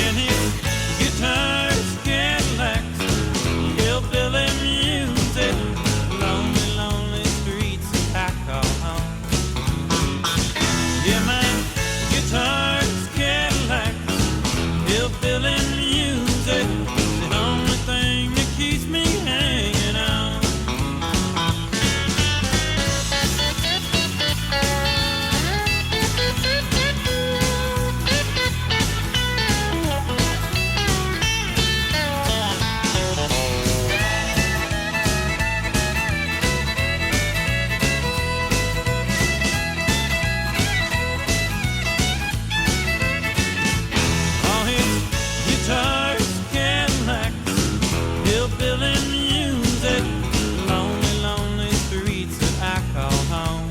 And his guitars, Cadillacs, hillbilly music, lonely, lonely streets I call home. Yeah, my guitars, Cadillacs, hillbilly music, the only thing that keeps me hanging on. All his guitars, Cadillacs, hillbilly music, lonely, lonely streets that I call home.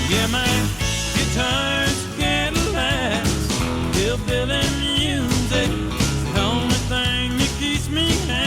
Yeah, my guitars, Cadillacs, hillbilly music, the only thing that keeps me hanging.